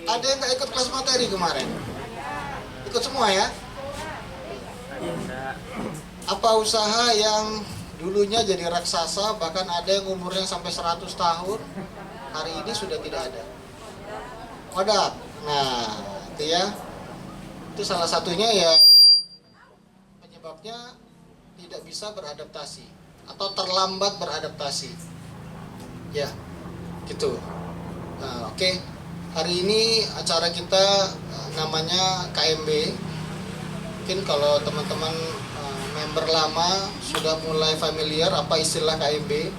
Ada yang nggak ikut kelas materi kemarin? Ikut semua ya? Apa usaha yang dulunya jadi raksasa, bahkan ada yang umurnya sampai 100 tahun, hari ini sudah tidak ada? Wadah. Nah, itu ya. Itu salah satunya ya, penyebabnya tidak bisa beradaptasi atau terlambat beradaptasi. Ya, gitu. Nah, oke. Hari ini acara kita namanya KMB. Mungkin kalau teman-teman member lama sudah mulai familiar apa istilah KMB.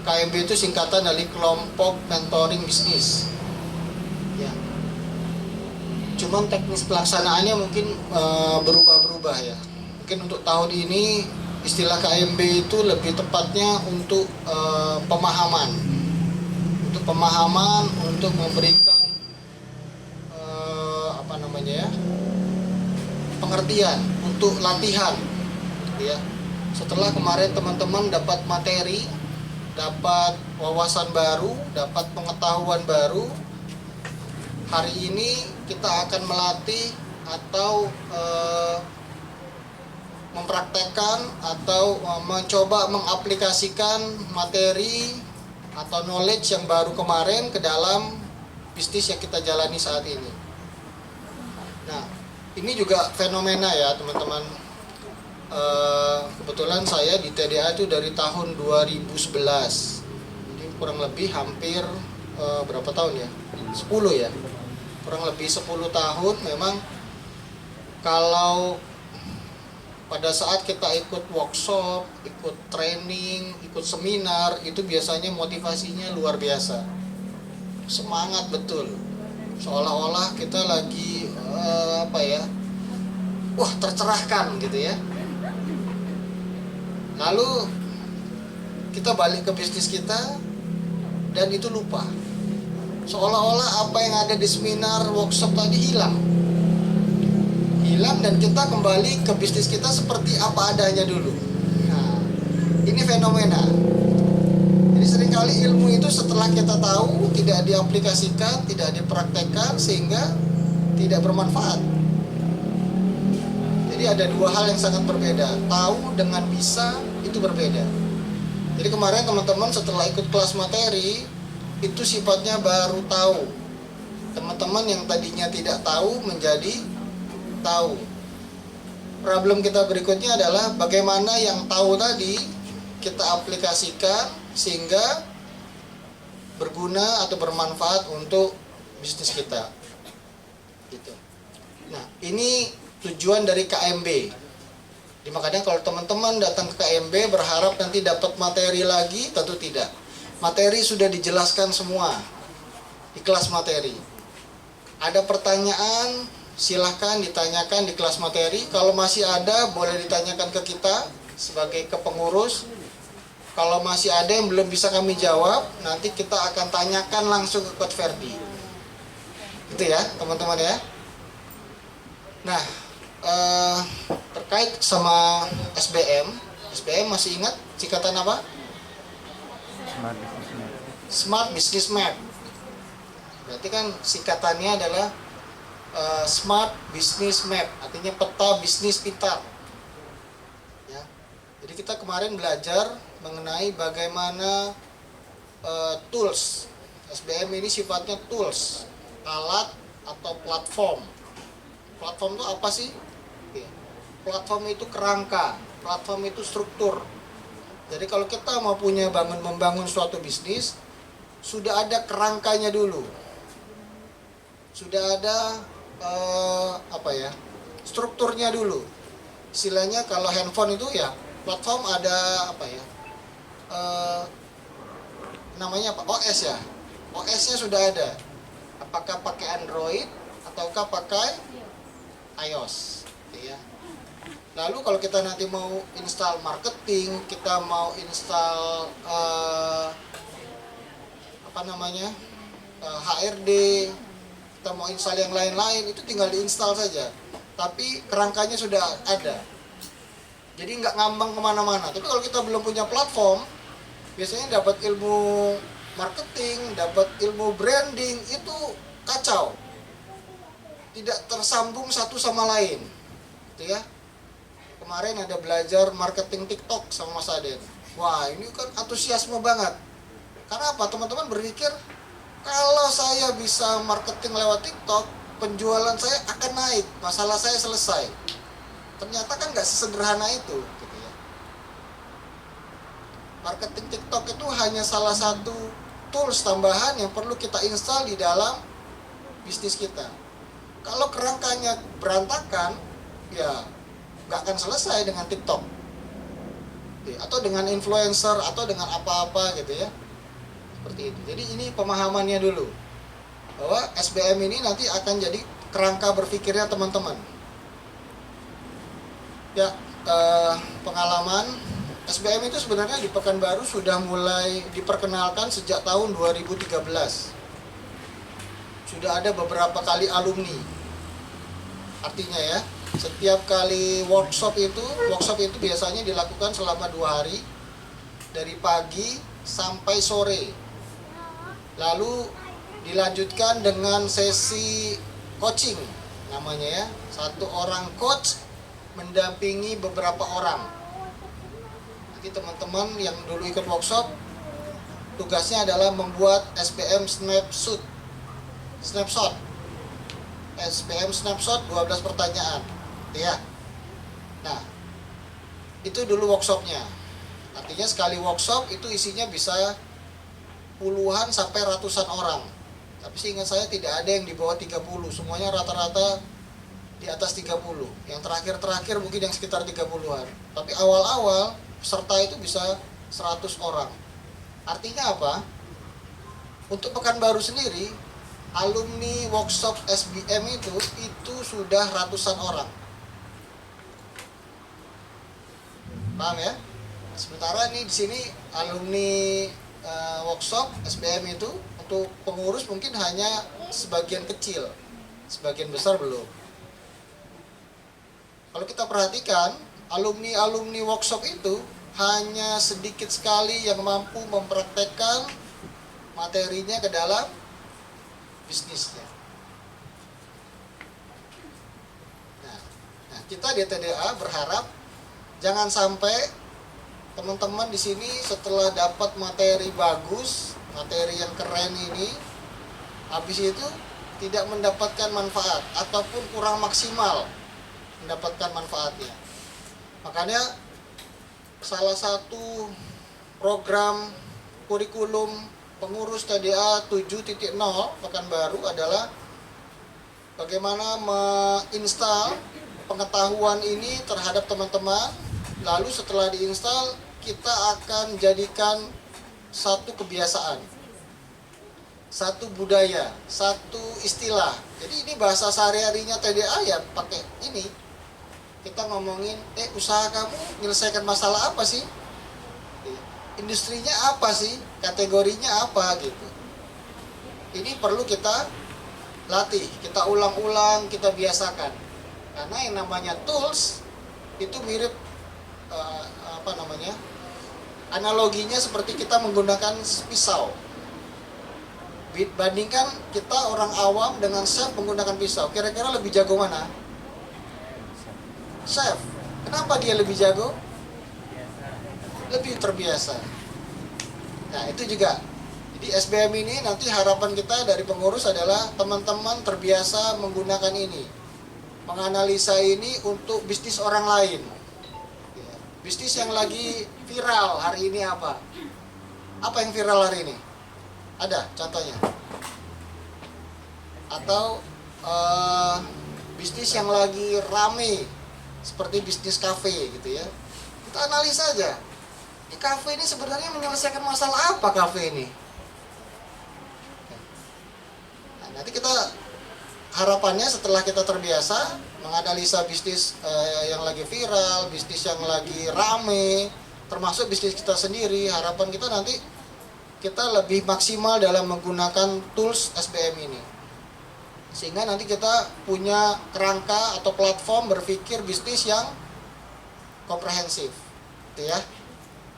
KMB itu singkatan dari kelompok mentoring bisnis. Ya. Cuman teknis pelaksanaannya mungkin berubah-berubah ya. Mungkin untuk tahun ini istilah KMB itu lebih tepatnya untuk pemahaman. Untuk pemahaman, untuk memberikan pengertian, untuk latihan ya. Setelah kemarin teman-teman dapat materi, dapat wawasan baru, dapat pengetahuan baru, hari ini kita akan melatih atau mempraktekkan atau mencoba mengaplikasikan materi atau knowledge yang baru kemarin ke dalam bisnis yang kita jalani saat ini. Nah, ini juga fenomena ya teman-teman. Kebetulan saya di TDA itu dari tahun 2011. Jadi kurang lebih hampir berapa tahun ya? 10 ya. Kurang lebih 10 tahun memang. Kalau pada saat kita ikut workshop, ikut training, ikut seminar, itu biasanya motivasinya luar biasa. Semangat betul. Seolah-olah kita lagi tercerahkan gitu ya. Lalu kita balik ke bisnis kita dan itu lupa. Seolah-olah apa yang ada di seminar, workshop tadi hilang dan kita kembali ke bisnis kita seperti apa adanya dulu. Nah, ini fenomena. Jadi seringkali ilmu itu setelah kita tahu tidak diaplikasikan, tidak dipraktekkan sehingga tidak bermanfaat. Jadi ada dua hal yang sangat berbeda. Tahu dengan bisa itu berbeda. Jadi kemarin teman-teman setelah ikut kelas materi itu sifatnya baru tahu. Teman-teman yang tadinya tidak tahu menjadi tahu. Problem kita berikutnya adalah bagaimana yang tahu tadi kita aplikasikan sehingga berguna atau bermanfaat untuk bisnis kita. Gitu. Nah, ini tujuan dari KMB. Jadi makanya kalau teman-teman datang ke KMB berharap nanti dapat materi lagi, tentu tidak. Materi sudah dijelaskan semua di kelas materi. Ada pertanyaan, silahkan ditanyakan di kelas materi. Kalau masih ada, boleh ditanyakan ke kita sebagai kepengurus. Kalau masih ada yang belum bisa kami jawab, nanti kita akan tanyakan langsung ke Coach Ferdi. Gitu ya, teman-teman ya. Nah, terkait sama SBM masih ingat singkatan apa? Smart Business Map. Berarti kan singkatannya adalah Smart Business Map, artinya peta bisnis pintar. Ya. Jadi kita kemarin belajar mengenai bagaimana tools. SBM ini sifatnya tools, alat atau platform. Platform itu apa sih? Platform itu kerangka, platform itu struktur. Jadi kalau kita mau membangun suatu bisnis, sudah ada kerangkanya dulu. Sudah ada strukturnya dulu. Istilahnya kalau handphone itu ya platform ada namanya apa? OS ya. OS-nya sudah ada. Apakah pakai Android ataukah pakai iOS, ya. Lalu kalau kita nanti mau install marketing, kita mau install HRD, kita mau install yang lain-lain, itu tinggal diinstal saja. Tapi kerangkanya sudah ada. Jadi nggak ngambang kemana-mana. Tapi kalau kita belum punya platform, biasanya dapat ilmu marketing, dapat ilmu branding, itu kacau. tidak tersambung satu sama lain, gitu ya. Kemarin ada belajar marketing TikTok sama Mas Aden. Wah, ini kan antusiasme banget. Karena apa? Teman-teman berpikir kalau saya bisa marketing lewat TikTok, penjualan saya akan naik, masalah saya selesai. Ternyata kan nggak sesederhana itu, gitu ya. Marketing TikTok itu hanya salah satu tools tambahan yang perlu kita install di dalam bisnis kita. Kalau kerangkanya berantakan, ya nggak akan selesai dengan TikTok, atau dengan influencer, atau dengan apa-apa gitu ya. Seperti itu. Jadi ini pemahamannya dulu, bahwa SBM ini nanti akan jadi kerangka berpikirnya teman-teman. Ya, pengalaman SBM itu sebenarnya di Pekanbaru sudah mulai diperkenalkan sejak tahun 2013. Sudah ada beberapa kali alumni. Artinya ya, setiap kali workshop itu biasanya dilakukan selama 2 hari, dari pagi sampai sore. Lalu dilanjutkan dengan sesi coaching namanya ya. Satu orang coach mendampingi beberapa orang. Nanti teman-teman yang dulu ikut workshop, tugasnya adalah membuat SBM snapshot. SBM snapshot 12 pertanyaan, ya. Nah, itu dulu workshopnya. Artinya sekali workshop itu isinya bisa puluhan sampai ratusan orang. Tapi seingat saya tidak ada yang di bawah 30, semuanya rata-rata di atas 30. Yang terakhir mungkin yang sekitar 30-an. Tapi awal-awal peserta itu bisa 100 orang. Artinya apa? Untuk Pekanbaru sendiri, alumni workshop SBM itu sudah ratusan orang. Paham ya? Sementara ini di sini alumni workshop SBM itu untuk pengurus mungkin hanya sebagian kecil, sebagian besar belum. Kalau kita perhatikan, alumni workshop itu hanya sedikit sekali yang mampu mempraktekkan materinya ke dalam bisnisnya. Nah, kita di TDA berharap jangan sampai teman-teman di sini setelah dapat materi bagus, materi yang keren ini, habis itu tidak mendapatkan manfaat ataupun kurang maksimal mendapatkan manfaatnya. Makanya salah satu program kurikulum pengurus TDA 7.0 Pekanbaru adalah bagaimana menginstal pengetahuan ini terhadap teman-teman. Lalu setelah diinstal, kita akan jadikan satu kebiasaan, satu budaya, satu istilah. Jadi ini bahasa sehari-harinya TDA ya pakai ini. Kita ngomongin, usaha kamu menyelesaikan masalah apa sih? Industrinya apa sih? Kategorinya apa gitu. Ini perlu kita latih, kita ulang-ulang, kita biasakan. Karena yang namanya tools itu mirip analoginya seperti kita menggunakan pisau. Bandingkan kita orang awam dengan chef menggunakan pisau, kira-kira lebih jago mana? Chef. Kenapa dia lebih jago? Lebih terbiasa. Nah, itu juga. Jadi SBM ini nanti harapan kita dari pengurus adalah teman-teman terbiasa menggunakan ini, menganalisa ini untuk bisnis orang lain. Bisnis yang lagi viral hari ini apa? Apa yang viral hari ini? Ada contohnya? Atau bisnis yang lagi rame seperti bisnis kafe gitu ya. Kita analisa aja. Di kafe ini sebenarnya menyelesaikan masalah apa kafe ini? Nah, nanti kita harapannya setelah kita terbiasa menganalisa bisnis yang lagi viral, bisnis yang lagi rame, termasuk bisnis kita sendiri, harapan kita nanti kita lebih maksimal dalam menggunakan tools SBM ini. Sehingga nanti kita punya kerangka atau platform berpikir bisnis yang komprehensif. Gitu ya.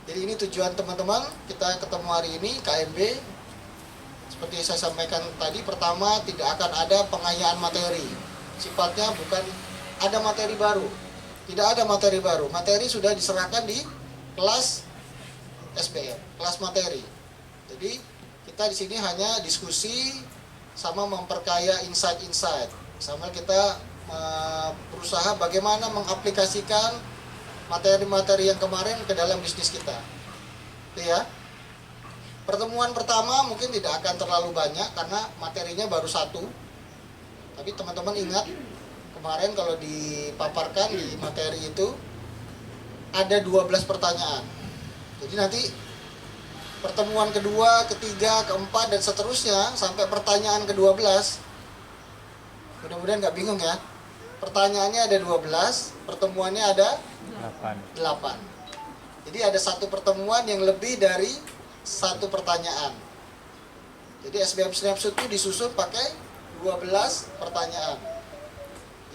Jadi ini tujuan teman-teman kita ketemu hari ini, KMB. Seperti saya sampaikan tadi, pertama tidak akan ada pengayaan materi. sifatnya bukan ada materi baru. Tidak ada materi baru. Materi sudah diserahkan di kelas SBM, kelas materi. Jadi kita di sini hanya diskusi sama memperkaya insight-insight. Sama kita berusaha bagaimana mengaplikasikan materi-materi yang kemarin ke dalam bisnis kita. Itu ya. Pertemuan pertama mungkin tidak akan terlalu banyak karena materinya baru satu. Tapi teman-teman ingat, kemarin kalau dipaparkan di materi itu ada 12 pertanyaan. Jadi nanti pertemuan kedua, ketiga, keempat, dan seterusnya sampai pertanyaan ke-12. Mudah-mudahan nggak bingung ya. Pertanyaannya ada 12, pertemuannya ada 8. Jadi ada satu pertemuan yang lebih dari satu pertanyaan. Jadi SBM Snapshot itu disusun pakai 12 pertanyaan.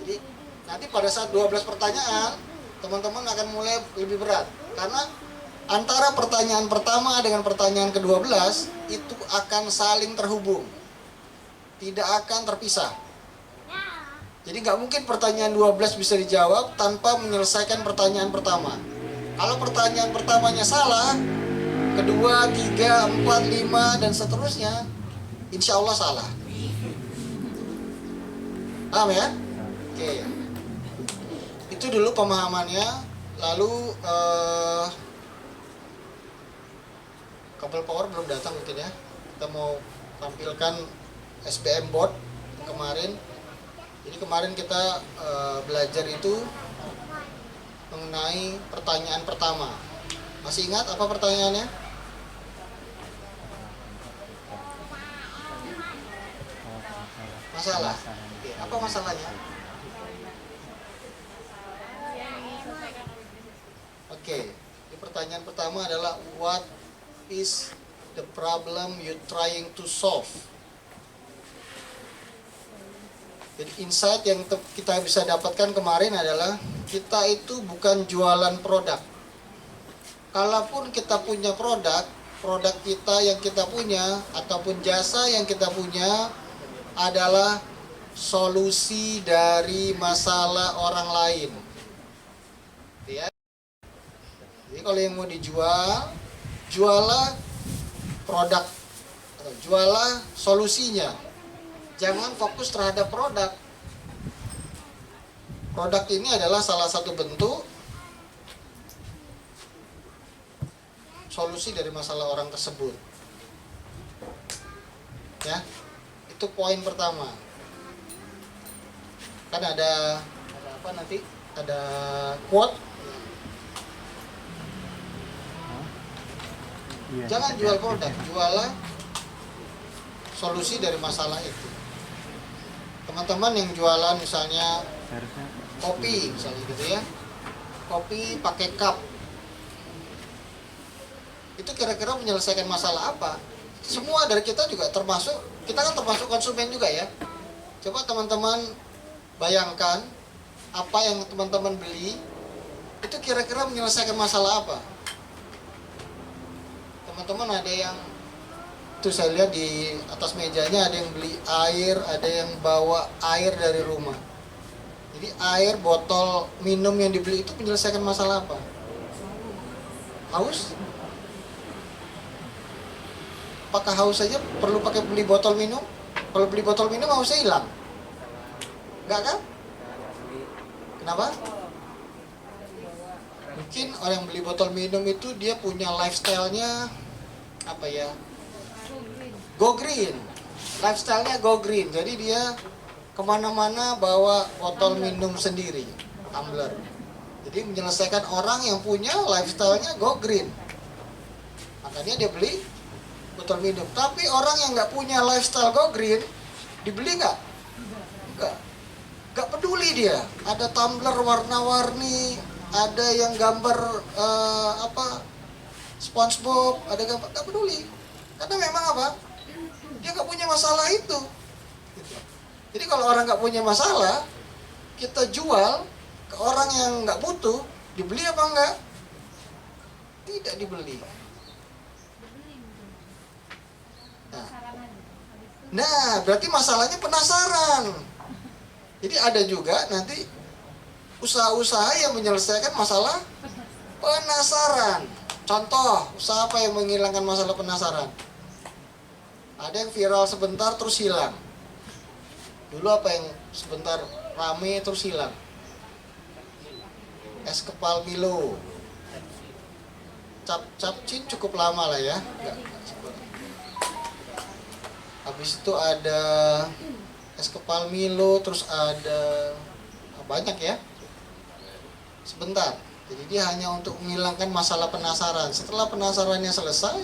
Jadi nanti pada saat 12 pertanyaan, teman-teman akan mulai lebih berat. Karena antara pertanyaan pertama dengan pertanyaan ke-12 itu akan saling terhubung. Tidak akan terpisah. Jadi nggak mungkin pertanyaan 12 bisa dijawab tanpa menyelesaikan pertanyaan pertama. Kalau pertanyaan pertamanya salah, kedua, 3, 4, 5, dan seterusnya, insya Allah salah. Paham ya? Oke. Itu dulu pemahamannya. Lalu kabel power belum datang mungkin ya. Kita mau tampilkan SBM board kemarin. Jadi kemarin kita belajar itu mengenai pertanyaan pertama. Masih ingat apa pertanyaannya? Masalah. Oke, apa masalahnya? Oke, di pertanyaan pertama adalah what is the problem you trying to solve? Jadi insight yang kita bisa dapatkan kemarin adalah kita itu bukan jualan produk. Kalaupun kita punya produk kita yang kita punya ataupun jasa yang kita punya adalah solusi dari masalah orang lain. Ya. Jadi kalau yang mau dijual, jualah produk atau jualah solusinya. Jangan fokus terhadap produk. Produk ini adalah salah satu bentuk solusi dari masalah orang tersebut. Ya, itu poin pertama. Kan ada apa nanti? Ada quote. Jangan jual produk, jualah solusi dari masalah itu. Teman-teman yang jualan misalnya kopi misalnya gitu ya, kopi pakai cup, itu kira-kira menyelesaikan masalah apa? Semua dari kita juga termasuk, kita kan termasuk konsumen juga ya. Coba teman-teman bayangkan apa yang teman-teman beli itu kira-kira menyelesaikan masalah apa? Teman-teman ada yang itu saya lihat di atas mejanya ada yang beli air, ada yang bawa air dari rumah. Jadi air botol minum yang dibeli itu menyelesaikan masalah apa? Haus? Apakah haus saja perlu pakai beli botol minum? Kalau beli botol minum hausnya hilang? Enggak kan? Kenapa? Mungkin orang yang beli botol minum itu dia punya lifestyle-nya apa ya? Go green, lifestyle-nya go green. Jadi dia kemana-mana bawa botol minum sendiri, tumbler. Jadi menyelesaikan orang yang punya lifestyle-nya go green. Makanya dia beli botol minum. Tapi orang yang nggak punya lifestyle go green, dibeli nggak? Nggak peduli dia. Ada tumbler warna-warni, ada yang gambar SpongeBob, ada gambar, nggak peduli. Karena memang apa? Dia nggak punya masalah itu. Jadi kalau orang nggak punya masalah, kita jual ke orang yang nggak butuh, dibeli apa enggak? Tidak dibeli. Nah, berarti masalahnya penasaran. Jadi ada juga nanti usaha-usaha yang menyelesaikan masalah penasaran. Contoh, usaha apa yang menghilangkan masalah penasaran? Ada yang viral sebentar terus hilang. Dulu apa yang sebentar rame terus hilang? Es kepal Milo. Capcin cukup lama lah ya. Habis itu ada es kepal Milo, terus ada banyak ya. Sebentar. Jadi dia hanya untuk menghilangkan masalah penasaran. Setelah penasarannya selesai.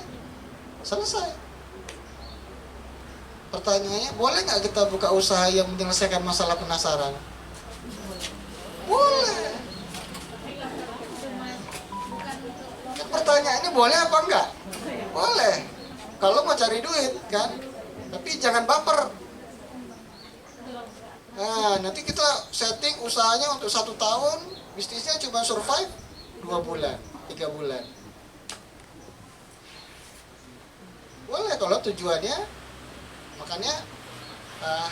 Pertanyaannya, boleh nggak kita buka usaha yang menyelesaikan masalah penasaran? Boleh. Pertanyaannya boleh apa enggak? Boleh. Kalau mau cari duit kan, tapi jangan baper. Nah, nanti kita setting usahanya untuk 1 tahun, bisnisnya cuma survive 2 bulan, 3 bulan. Boleh kalau tujuannya, makanya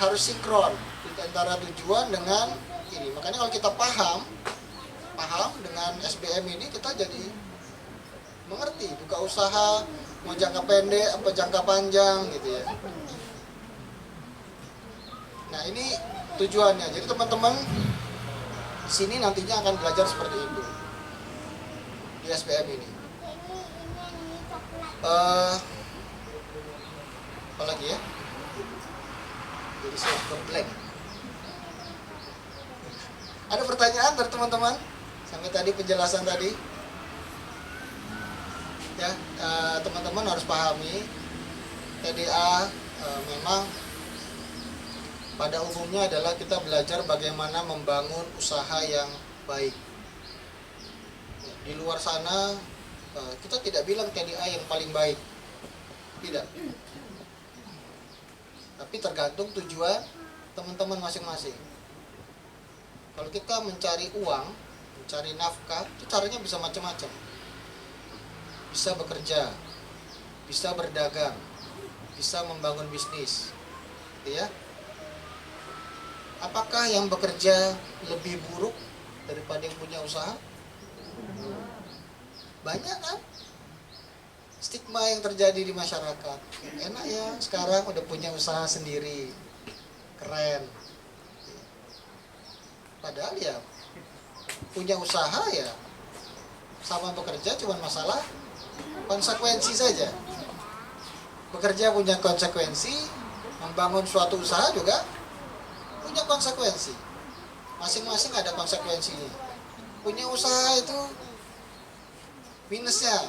harus sinkron antara tujuan dengan ini. Makanya kalau kita paham dengan SBM ini, kita jadi mengerti buka usaha mau jangka pendek apa jangka panjang gitu ya. Nah ini tujuannya. Jadi teman-teman sini nantinya akan belajar seperti itu di SBM ini. Apa lagi ya? Jadi saya blank. Ada pertanyaan dari teman-teman sampai tadi penjelasan tadi? Ya, teman-teman harus pahami TDA memang pada umumnya adalah kita belajar bagaimana membangun usaha yang baik. Di luar sana kita tidak bilang TDA yang paling baik, tidak. Tapi tergantung tujuan teman-teman masing-masing. Kalau kita mencari uang, mencari nafkah, itu caranya bisa macam-macam. Bisa bekerja, bisa berdagang, bisa membangun bisnis, ya. Apakah yang bekerja lebih buruk daripada yang punya usaha? Banyak kan? Stigma yang terjadi di masyarakat. Enak ya, sekarang udah punya usaha sendiri, keren. Padahal ya punya usaha ya sama bekerja cuma masalah konsekuensi saja. Bekerja punya konsekuensi, membangun suatu usaha juga punya konsekuensi. Masing-masing ada konsekuensinya. Punya usaha itu minusnya,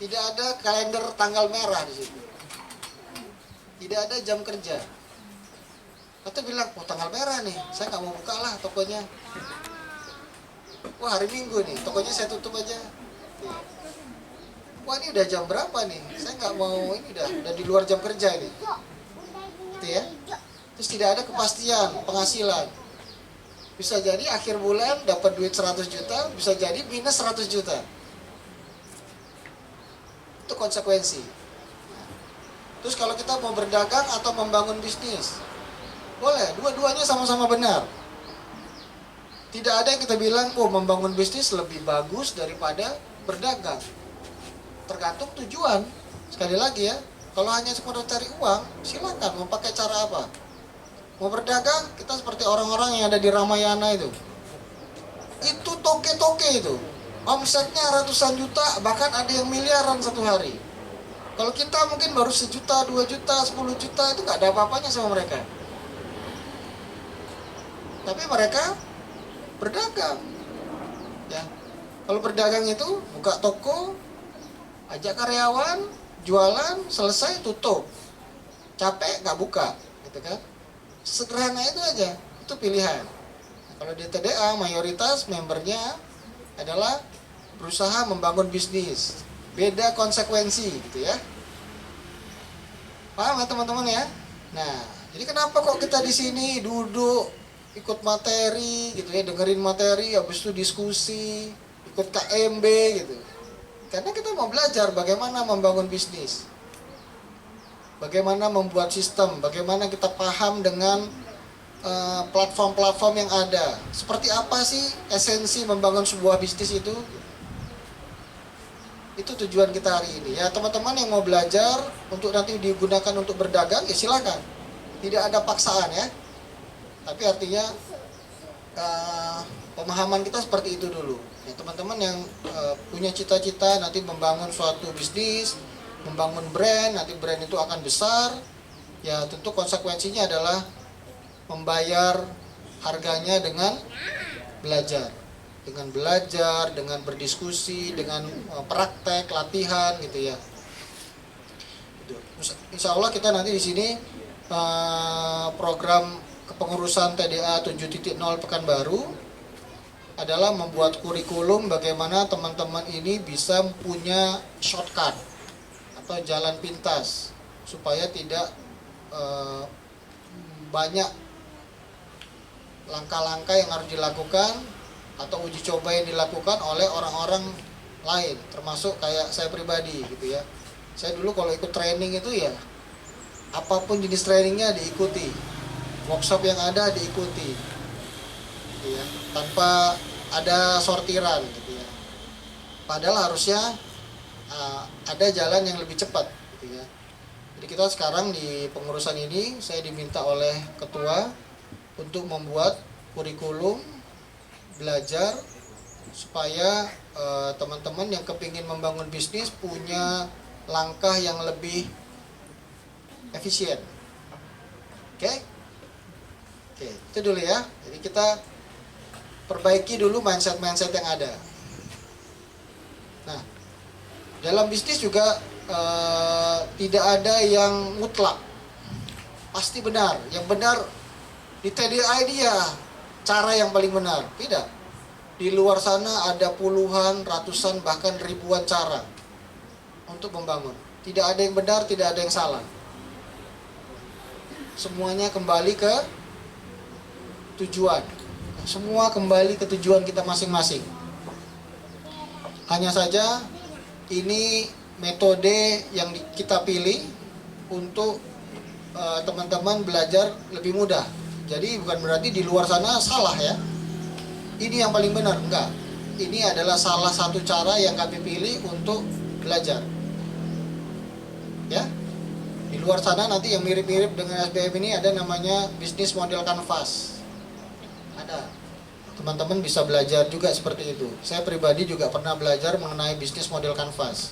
tidak ada kalender tanggal merah di situ. Tidak ada jam kerja. Atau bilang, oh tanggal merah nih, saya nggak mau buka lah tokonya. Wah hari Minggu nih, tokonya saya tutup aja. Wah ini udah jam berapa nih? Saya nggak mau, ini udah di luar jam kerja ini. Gitu ya. Terus tidak ada kepastian penghasilan. Bisa jadi akhir bulan dapat duit 100 juta, bisa jadi minus 100 juta. Itu konsekuensi. Terus kalau kita mau berdagang atau membangun bisnis, boleh, dua-duanya sama-sama benar. Tidak ada yang kita bilang, oh membangun bisnis lebih bagus daripada berdagang. Tergantung tujuan. Sekali lagi ya, kalau hanya sekedar cari uang, silakan mau pakai cara apa. Mau berdagang, kita seperti orang-orang yang ada di Ramayana itu. Itu toke-toke itu. Omsetnya ratusan juta, bahkan ada yang miliaran satu hari. Kalau kita mungkin baru 1 juta, 2 juta, 10 juta, itu nggak ada apa-apanya sama mereka. Tapi mereka berdagang. Ya. Kalau berdagang itu buka toko, ajak karyawan, jualan, selesai tutup. Capek nggak buka, gitu kan? Sederhana itu aja, itu pilihan. Nah, kalau di TDA mayoritas membernya adalah berusaha membangun bisnis. Beda konsekuensi, gitu ya. Paham ya teman-teman ya? Nah, jadi kenapa kok kita di sini duduk ikut materi gitu ya, dengerin materi, habis itu diskusi, ikut KMB gitu. Karena kita mau belajar bagaimana membangun bisnis. Bagaimana membuat sistem, bagaimana kita paham dengan platform-platform yang ada. Seperti apa sih esensi membangun sebuah bisnis itu? Itu tujuan kita hari ini. Ya teman-teman yang mau belajar untuk nanti digunakan untuk berdagang, ya silakan. Tidak ada paksaan ya. Tapi artinya pemahaman kita seperti itu dulu. Ya, teman-teman yang punya cita-cita nanti membangun suatu bisnis, membangun brand, nanti brand itu akan besar. Ya tentu konsekuensinya adalah membayar harganya dengan belajar, dengan berdiskusi, dengan praktek, latihan gitu ya. Insya Allah kita nanti di sini program kepengurusan TDA 7.0 Pekanbaru adalah membuat kurikulum bagaimana teman-teman ini bisa punya shortcut atau jalan pintas supaya tidak banyak langkah-langkah yang harus dilakukan atau uji coba yang dilakukan oleh orang-orang lain, termasuk kayak saya pribadi gitu ya. Saya dulu kalau ikut training itu ya apapun jenis trainingnya diikuti, workshop yang ada diikuti gitu ya, tanpa ada sortiran gitu ya. Padahal harusnya ada jalan yang lebih cepat gitu ya. Jadi kita sekarang di pengurusan ini saya diminta oleh ketua untuk membuat kurikulum belajar supaya teman-teman yang kepingin membangun bisnis punya langkah yang lebih efisien. Oke? Oke, itu dulu ya. Jadi kita perbaiki dulu mindset-mindset yang ada. Nah, dalam bisnis juga tidak ada yang mutlak. Pasti benar. Yang benar di TDA ini ya cara yang paling benar. Tidak. Di luar sana ada puluhan, ratusan, bahkan ribuan cara untuk membangun. Tidak ada yang benar, tidak ada yang salah. Semuanya kembali ke tujuan. Semua kembali ke tujuan kita masing-masing. Hanya saja ini metode yang kita pilih untuk teman-teman belajar lebih mudah. Jadi bukan berarti di luar sana salah ya. Ini yang paling benar, enggak. Ini adalah salah satu cara yang kami pilih untuk belajar. Ya. Di luar sana nanti yang mirip-mirip dengan SBM ini ada namanya bisnis model canvas. Ada. Teman-teman bisa belajar juga seperti itu. Saya pribadi juga pernah belajar mengenai bisnis model canvas.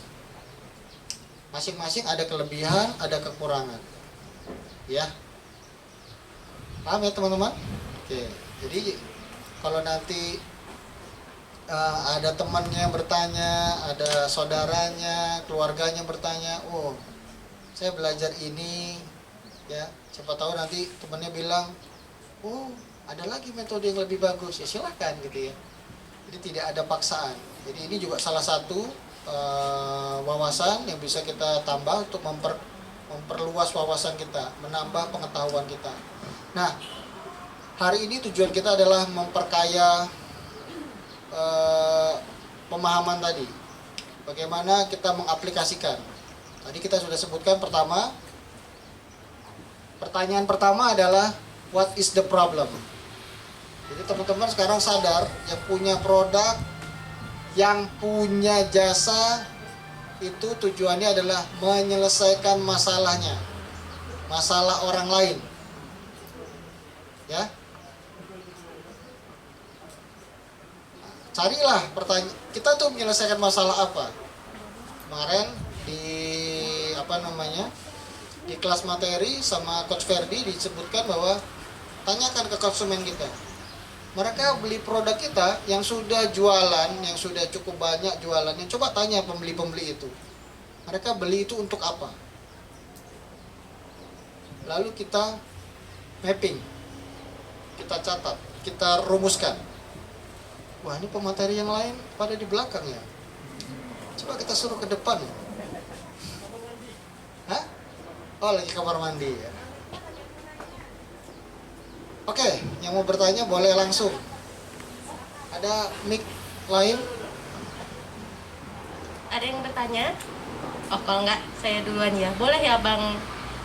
Masing-masing ada kelebihan, ada kekurangan. Ya. Paham ya teman-teman? Oke. Jadi kalau nanti ada temannya yang bertanya, ada saudaranya, keluarganya bertanya, oh saya belajar ini, ya siapa tahu nanti temannya bilang, oh ada lagi metode yang lebih bagus, ya silakan gitu ya. Jadi tidak ada paksaan. Jadi ini juga salah satu wawasan yang bisa kita tambah untuk memperluas wawasan kita, menambah pengetahuan kita. Nah, hari ini tujuan kita adalah memperkaya pemahaman tadi. Bagaimana kita mengaplikasikan. Tadi kita sudah sebutkan pertanyaan pertama adalah what is the problem? Jadi teman-teman sekarang sadar yang punya produk, yang punya jasa itu tujuannya adalah menyelesaikan masalahnya, masalah orang lain. Ya, carilah pertanyaan kita tuh menyelesaikan masalah apa. Kemarin di kelas materi sama Coach Ferdi disebutkan bahwa tanyakan ke konsumen kita, mereka beli produk kita yang sudah jualan, yang sudah cukup banyak jualannya, coba tanya pembeli-pembeli itu, mereka beli itu untuk apa. Lalu kita mapping, kita catat, kita rumuskan. Wah, ini pemateri yang lain pada di belakang ya. Coba kita suruh ke depan. Hah? Oh, lagi kamar mandi ya. Oke, yang mau bertanya boleh langsung. Ada mic lain? Ada yang bertanya? Oh, kalau enggak saya duluan ya. Boleh ya Bang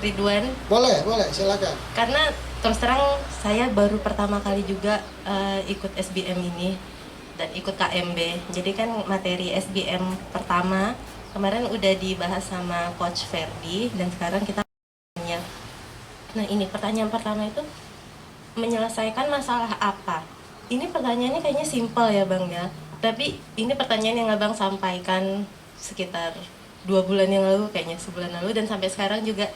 Ridwan. Boleh, silakan. Karena terus terang saya baru pertama kali juga ikut SBM ini dan ikut KMB. Jadi kan materi SBM pertama kemarin udah dibahas sama Coach Ferdi dan sekarang kita tanya. Nah, ini pertanyaan pertama itu menyelesaikan masalah apa? Ini pertanyaannya kayaknya simpel ya Bang ya. Tapi ini pertanyaan yang Abang sampaikan sekitar 2 bulan yang lalu, kayaknya sebulan lalu, dan sampai sekarang juga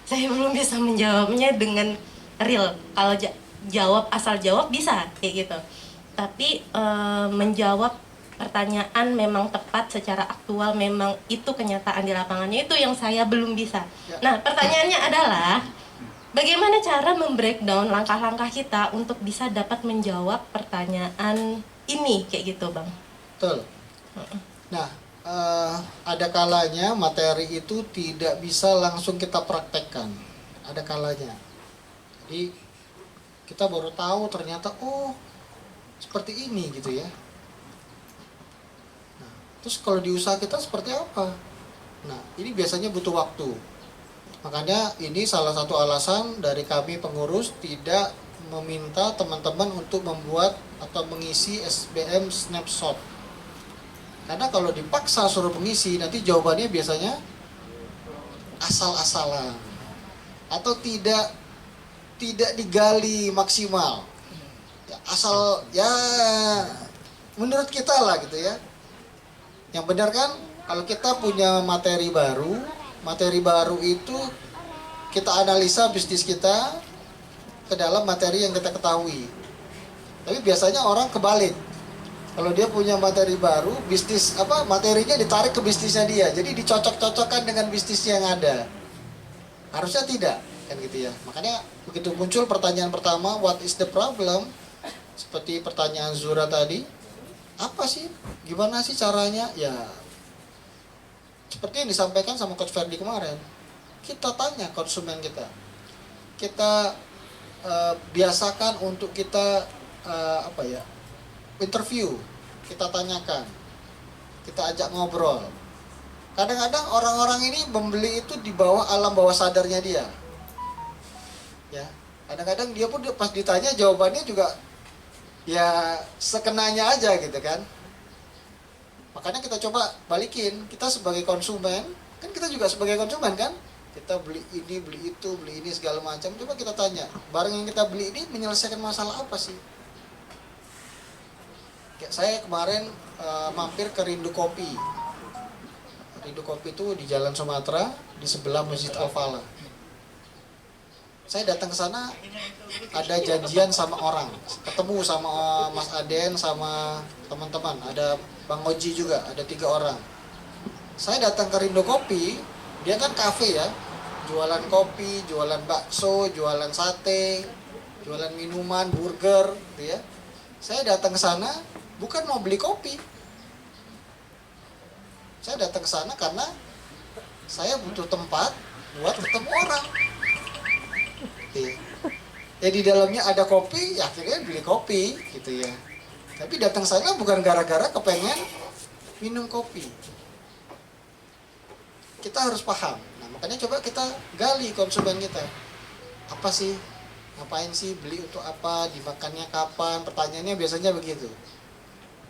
saya belum bisa menjawabnya dengan real. Kalau jawab asal jawab bisa kayak gitu. Tapi menjawab pertanyaan memang tepat secara aktual, memang itu kenyataan di lapangannya, itu yang saya belum bisa. Nah, pertanyaannya adalah bagaimana cara membreakdown langkah-langkah kita untuk bisa dapat menjawab pertanyaan ini kayak gitu, Bang? Betul. Nah, ada kalanya materi itu tidak bisa langsung kita praktekkan. Ada kalanya. Jadi kita baru tahu ternyata oh seperti ini gitu ya. Nah, terus kalau di usaha kita seperti apa? Nah, ini biasanya butuh waktu. Makanya ini salah satu alasan dari kami pengurus tidak meminta teman-teman untuk membuat atau mengisi SBM snapshot. Karena kalau dipaksa suruh mengisi, nanti jawabannya biasanya asal-asalan atau tidak digali maksimal. Ya, asal ya menurut kita lah gitu ya. Yang benar kan kalau kita punya materi baru itu kita analisa bisnis kita ke dalam materi yang kita ketahui. Tapi biasanya orang kebalik. Kalau dia punya materi baru, materinya ditarik ke bisnisnya dia. Jadi dicocok-cocokkan dengan bisnisnya yang ada. Harusnya tidak, kan gitu ya. Makanya begitu muncul pertanyaan pertama, what is the problem? Seperti pertanyaan Zura tadi, apa sih? Gimana sih caranya? Ya seperti yang disampaikan sama Coach Ferdi kemarin. Kita tanya konsumen kita. Kita biasakan untuk kita interview, kita tanyakan, kita ajak ngobrol. Kadang-kadang orang-orang ini membeli itu di bawah alam bawah sadarnya dia. Ya, kadang-kadang dia pun pas ditanya jawabannya juga ya sekenanya aja gitu kan. Makanya kita coba balikin, kita sebagai konsumen, kan kita juga sebagai konsumen kan, kita beli ini segala macam. Coba kita tanya, barang yang kita beli ini menyelesaikan masalah apa sih? Saya kemarin mampir ke Rindu Kopi. Rindu Kopi itu di Jalan Sumatera, di sebelah Masjid Al-Falah. Saya datang ke sana, ada janjian sama orang, ketemu sama Mas Aden, sama teman-teman, ada Bang Oji juga, ada 3 orang. Saya datang ke Rindu Kopi, dia kan kafe ya, jualan kopi, jualan bakso, jualan sate, jualan minuman, burger, gitu ya. Saya datang ke sana bukan mau beli kopi. Saya datang ke sana karena saya butuh tempat buat ketemu orang. Ya di dalamnya ada kopi, ya akhirnya beli kopi gitu ya. Tapi datang sana bukan gara-gara kepengen minum kopi. Kita harus paham. Nah, makanya coba kita gali konsumen kita. Apa sih? Ngapain sih? Beli untuk apa? Dimakannya kapan? Pertanyaannya biasanya begitu.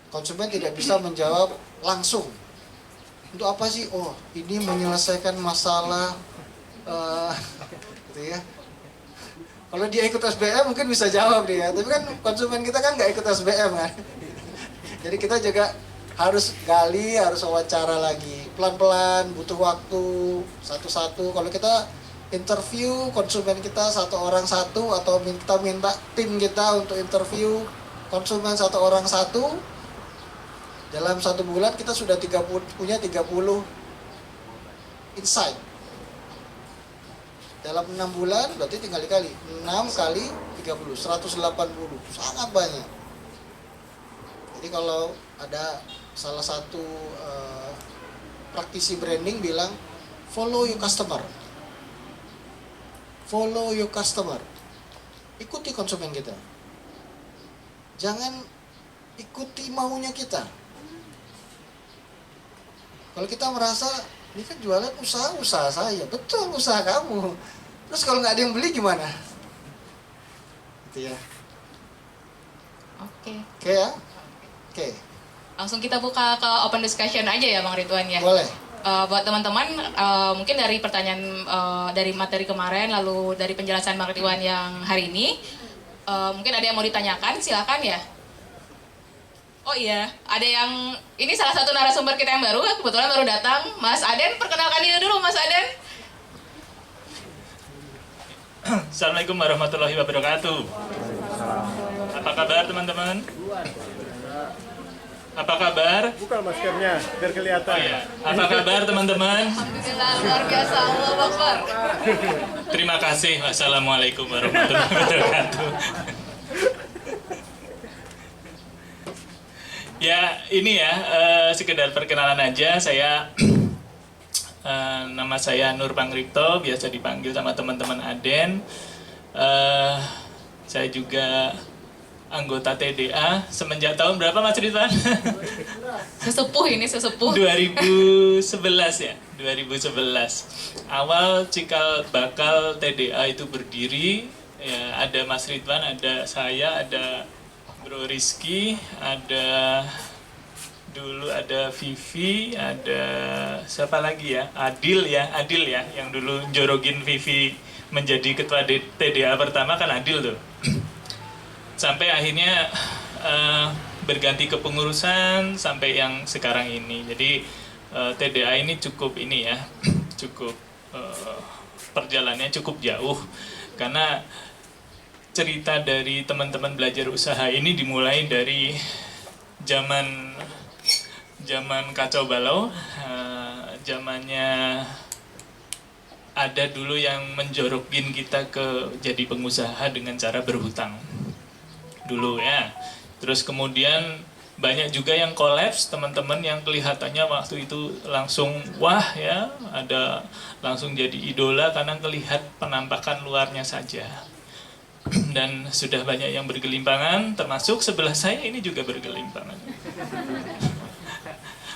Konsumen tidak bisa menjawab langsung. Untuk apa sih? Oh, ini menyelesaikan masalah gitu ya. Kalau dia ikut SBM mungkin bisa jawab dia, tapi kan konsumen kita kan nggak ikut SBM kan. Jadi kita juga harus gali, harus wawancara lagi. Pelan-pelan, butuh waktu, satu-satu. Kalau kita interview konsumen kita satu orang satu, atau kita minta tim kita untuk interview konsumen satu orang satu, dalam 1 bulan kita sudah punya 30 insight. Dalam 6 bulan berarti tinggal dikali 6 kali 30, 180, sangat banyak. Jadi kalau ada salah satu praktisi branding bilang follow your customer, ikuti konsumen kita, jangan ikuti maunya kita. Kalau kita merasa ini kan jualan usaha saya, betul usaha kamu. Terus kalau nggak ada yang beli gimana? Gitu ya. Oke. Oke ya? Oke, Langsung kita buka ke open discussion aja ya Bang Ridwan ya. boleh. Buat teman-teman, mungkin dari pertanyaan dari materi kemarin, lalu dari penjelasan Bang Ridwan yang hari ini, mungkin ada yang mau ditanyakan, silakan ya. Oh iya, ada yang, ini salah satu narasumber kita yang baru, kebetulan baru datang, Mas Aden, perkenalkan diri dulu Mas Aden. Assalamualaikum warahmatullahi wabarakatuh. Apa kabar teman-teman? Apa kabar? Buka maskernya biar kelihatan. Oh iya. Apa kabar teman-teman? Alhamdulillah, luar biasa, Allahu Akbar. Terima kasih. Wassalamualaikum warahmatullahi wabarakatuh. Ya, ini ya, sekedar perkenalan aja. Saya nama saya Nur Pangripto, biasa dipanggil sama teman-teman Aden. Saya juga anggota TDA semenjak tahun berapa Mas Ridwan? Sesepuh ini, sesepuh. 2011 ya, 2011. Awal cikal bakal TDA itu berdiri, ya ada Mas Ridwan, ada saya, ada Bro Rizky, ada dulu ada Vivi, ada siapa lagi ya? Adil ya, yang dulu jorogin Vivi menjadi ketua TDA pertama kan Adil tuh. Sampai akhirnya berganti kepengurusan sampai yang sekarang ini. Jadi TDA ini cukup ini ya, cukup perjalanannya cukup jauh karena cerita dari teman-teman belajar usaha ini dimulai dari zaman kacau balau, zamannya ada dulu yang menjorokin kita ke jadi pengusaha dengan cara berhutang dulu ya. Terus kemudian banyak juga yang kolaps, teman-teman yang kelihatannya waktu itu langsung wah ya, ada langsung jadi idola karena melihat penampakan luarnya saja. Dan sudah banyak yang bergelimpangan, termasuk sebelah saya ini juga bergelimpangan.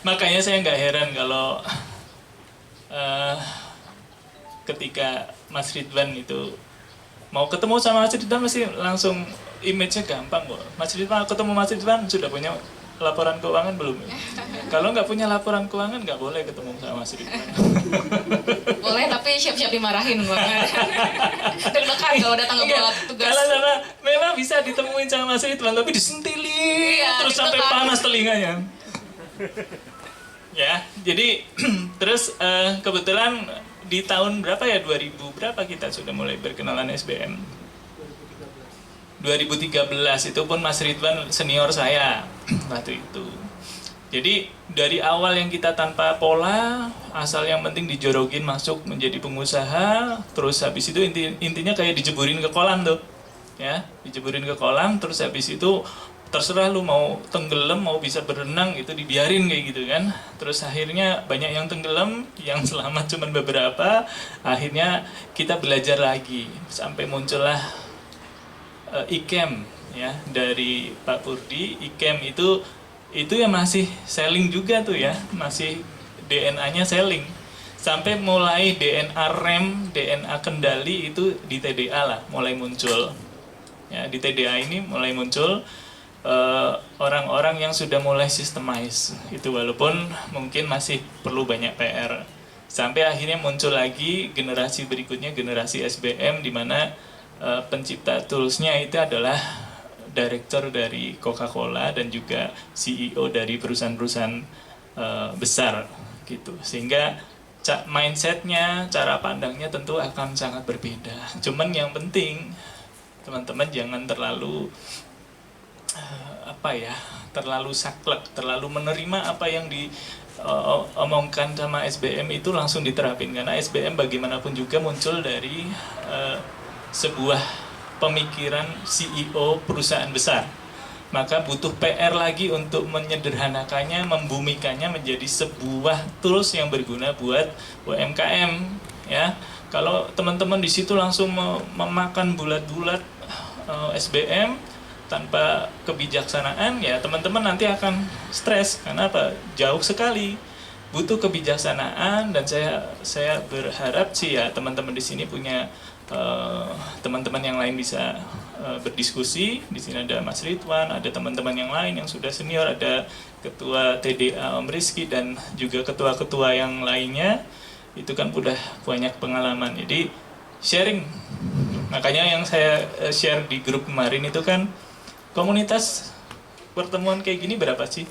Makanya saya nggak heran kalau ketika Mas Ridwan itu mau ketemu sama Mas Ridwan mesti langsung image-nya gampang kok. Mas Ridwan, ketemu Mas Ridwan sudah punya laporan keuangan belum? Kalau nggak punya laporan keuangan nggak boleh ketemu sama Mas Ridwan. Boleh, tapi siap-siap dimarahin banget. Deg-degan kalau datang ke buat tugas. Kalau sama memang bisa ditemuin sama Mas Ridwan, tapi disentilin Iya, terus sampai deg-degan. panas telinganya. Ya, jadi terus kebetulan di tahun berapa ya, 2000 berapa kita sudah mulai berkenalan SBM? 2013 itu pun Mas Ridwan senior saya waktu itu. Jadi dari awal yang kita tanpa pola, asal yang penting dijorogin masuk menjadi pengusaha, terus habis itu intinya kayak dijeburin ke kolam tuh. Ya, dijeburin ke kolam, terus habis itu terserah lu mau tenggelam, mau bisa berenang, itu dibiarin kayak gitu kan. Terus akhirnya banyak yang tenggelam, yang selamat cuman beberapa. Akhirnya kita belajar lagi sampai muncullah IKEM ya dari Pak Purdi. IKEM itu ya masih selling juga tuh ya, masih DNA-nya selling. Sampai mulai DNA rem, DNA kendali itu di TDA lah mulai muncul. Ya, di TDA ini mulai muncul orang-orang yang sudah mulai systemize itu, walaupun mungkin masih perlu banyak PR. Sampai akhirnya muncul lagi generasi berikutnya, generasi SBM, di mana pencipta toolsnya itu adalah direktur dari Coca-Cola dan juga CEO dari perusahaan-perusahaan besar gitu. Sehingga mindsetnya, cara pandangnya tentu akan sangat berbeda. Cuman yang penting teman-teman jangan terlalu terlalu saklek, terlalu menerima apa yang diomongkan sama SBM itu langsung diterapin, karena SBM bagaimanapun juga muncul dari sebuah pemikiran CEO perusahaan besar. Maka butuh PR lagi untuk menyederhanakannya, membumikannya menjadi sebuah tools yang berguna buat UMKM ya. Kalau teman-teman di situ langsung memakan bulat-bulat SBM tanpa kebijaksanaan, ya teman-teman nanti akan stres. Karena apa? Jauh sekali butuh kebijaksanaan, dan saya berharap sih ya teman-teman di sini punya teman-teman yang lain bisa berdiskusi. Di sini ada Mas Ridwan, ada teman-teman yang lain yang sudah senior, ada Ketua TDA Om Rizky, dan juga ketua-ketua yang lainnya. Itu kan udah banyak pengalaman, jadi sharing. Makanya yang saya share di grup kemarin itu kan, komunitas pertemuan kayak gini berapa sih?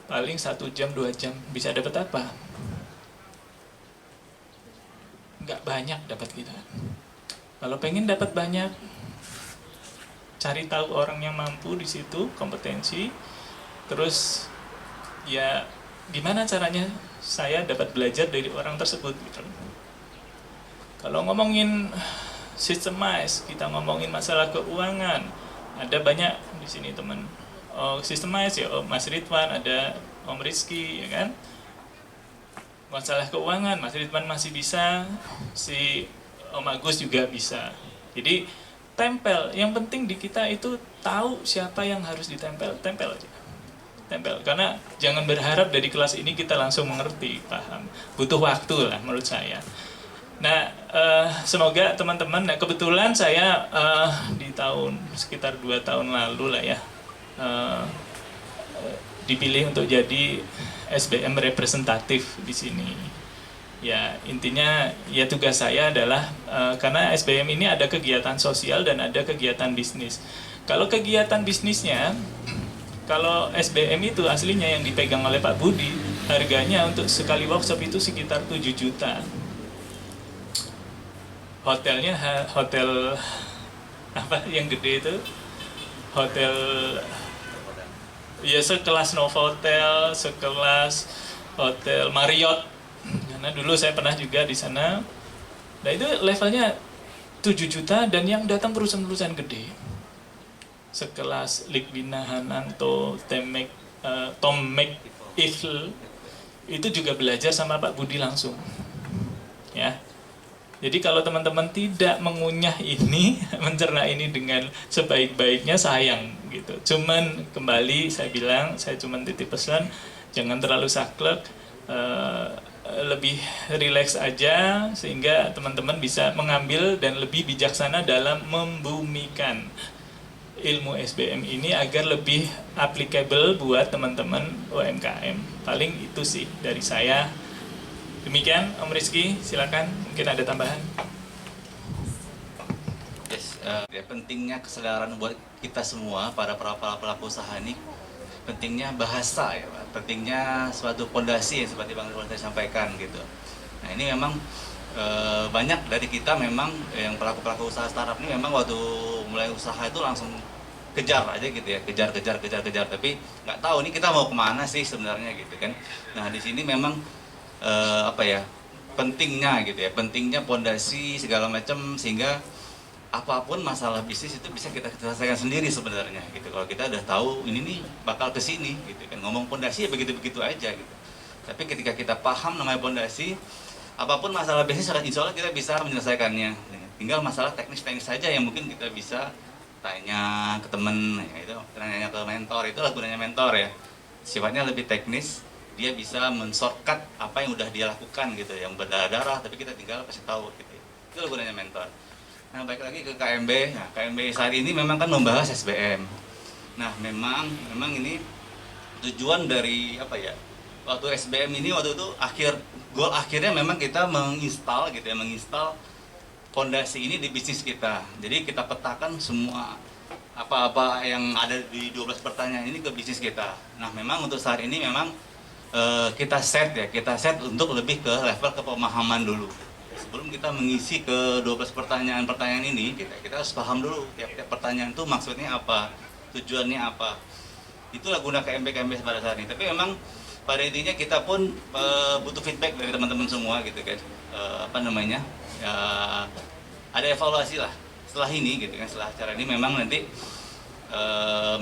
Paling 1 jam, 2 jam, bisa dapat apa? Nggak banyak dapat kita. Kalau pengen dapat banyak, cari tahu orang yang mampu di situ, kompetensi, terus ya gimana caranya saya dapat belajar dari orang tersebut gitu. Kalau ngomongin systemize, kita ngomongin masalah keuangan, ada banyak di sini teman. Oh, systemize ya, Mas Ridwan, ada Om Rizky, ya kan? Masalah keuangan, Mas Ridwan masih bisa, si Om Agus juga bisa. Jadi tempel, yang penting di kita itu tahu siapa yang harus ditempel, tempel aja. Tempel, karena jangan berharap dari kelas ini kita langsung mengerti, paham. Butuh waktu lah menurut saya. Nah, semoga teman-teman, nah kebetulan saya di tahun sekitar 2 tahun lalu lah ya, dipilih untuk jadi SBM representatif di sini. Ya intinya ya tugas saya adalah karena SBM ini ada kegiatan sosial dan ada kegiatan bisnis. Kalau kegiatan bisnisnya, kalau SBM itu aslinya yang dipegang oleh Pak Budi, harganya untuk sekali workshop itu sekitar 7 juta. Hotelnya hotel apa yang gede itu? Hotel ya sekelas Novotel, sekelas Hotel Marriott. Karena dulu saya pernah juga di sana. Nah itu levelnya 7 juta dan yang datang perusahaan-perusahaan gede. Sekelas Likbina Hananto, Tom McEvil, itu juga belajar sama Pak Budi langsung. Ya. Jadi kalau teman-teman tidak mengunyah ini, mencerna ini dengan sebaik-baiknya, sayang gitu. Cuman kembali saya bilang, saya cuman titip pesan, jangan terlalu saklek, lebih rileks aja sehingga teman-teman bisa mengambil dan lebih bijaksana dalam membumikan ilmu SBM ini agar lebih applicable buat teman-teman UMKM. Paling itu sih dari saya. Demikian Om Rizky, silakan mungkin ada tambahan. Yes, ya, pentingnya kesadaran buat kita semua para pelaku usaha ini, pentingnya bahasa ya Pak, pentingnya suatu fondasi yang seperti Bang Ridwan tadi sampaikan gitu. Nah ini memang banyak dari kita memang yang pelaku usaha startup ini memang waktu mulai usaha itu langsung kejar aja gitu ya, kejar, tapi nggak tahu ini kita mau kemana sih sebenarnya gitu kan. Nah di sini memang pentingnya gitu ya, pentingnya fondasi segala macam sehingga apapun masalah bisnis itu bisa kita selesaikan sendiri sebenarnya gitu. Kalau kita udah tahu ini nih bakal ke sini gitu kan. Ngomong fondasi ya begitu-begitu aja gitu. Tapi ketika kita paham namanya fondasi, apapun masalah bisnis insya Allah kita bisa menyelesaikannya. Tinggal masalah teknis-teknis saja yang mungkin kita bisa tanya ke temen, ya itu tanya ke mentor, itulah gunanya mentor ya. Sifatnya lebih teknis, dia bisa men-shortcut apa yang udah dia lakukan gitu, yang berdarah-darah tapi kita tinggal kasih tahu gitu. Itu gunanya mentor. Nah, balik lagi ke KMB. Nah, KMB saat ini memang kan membahas SBM. Nah, memang ini tujuan dari apa ya? Waktu SBM ini waktu itu goal akhirnya memang kita menginstal gitu ya, menginstal fondasi ini di bisnis kita. Jadi kita petakan semua apa-apa yang ada di 12 pertanyaan ini ke bisnis kita. Nah, memang untuk saat ini memang kita set untuk lebih ke level kepemahaman dulu. Sebelum kita mengisi ke 12 pertanyaan ini, kita harus paham dulu tiap pertanyaan itu maksudnya apa, tujuannya apa. Itulah guna KMB pada saat ini. Tapi memang pada intinya kita pun butuh feedback dari teman-teman semua gitu kan. Ada evaluasi lah setelah ini gitu kan, setelah acara ini memang nanti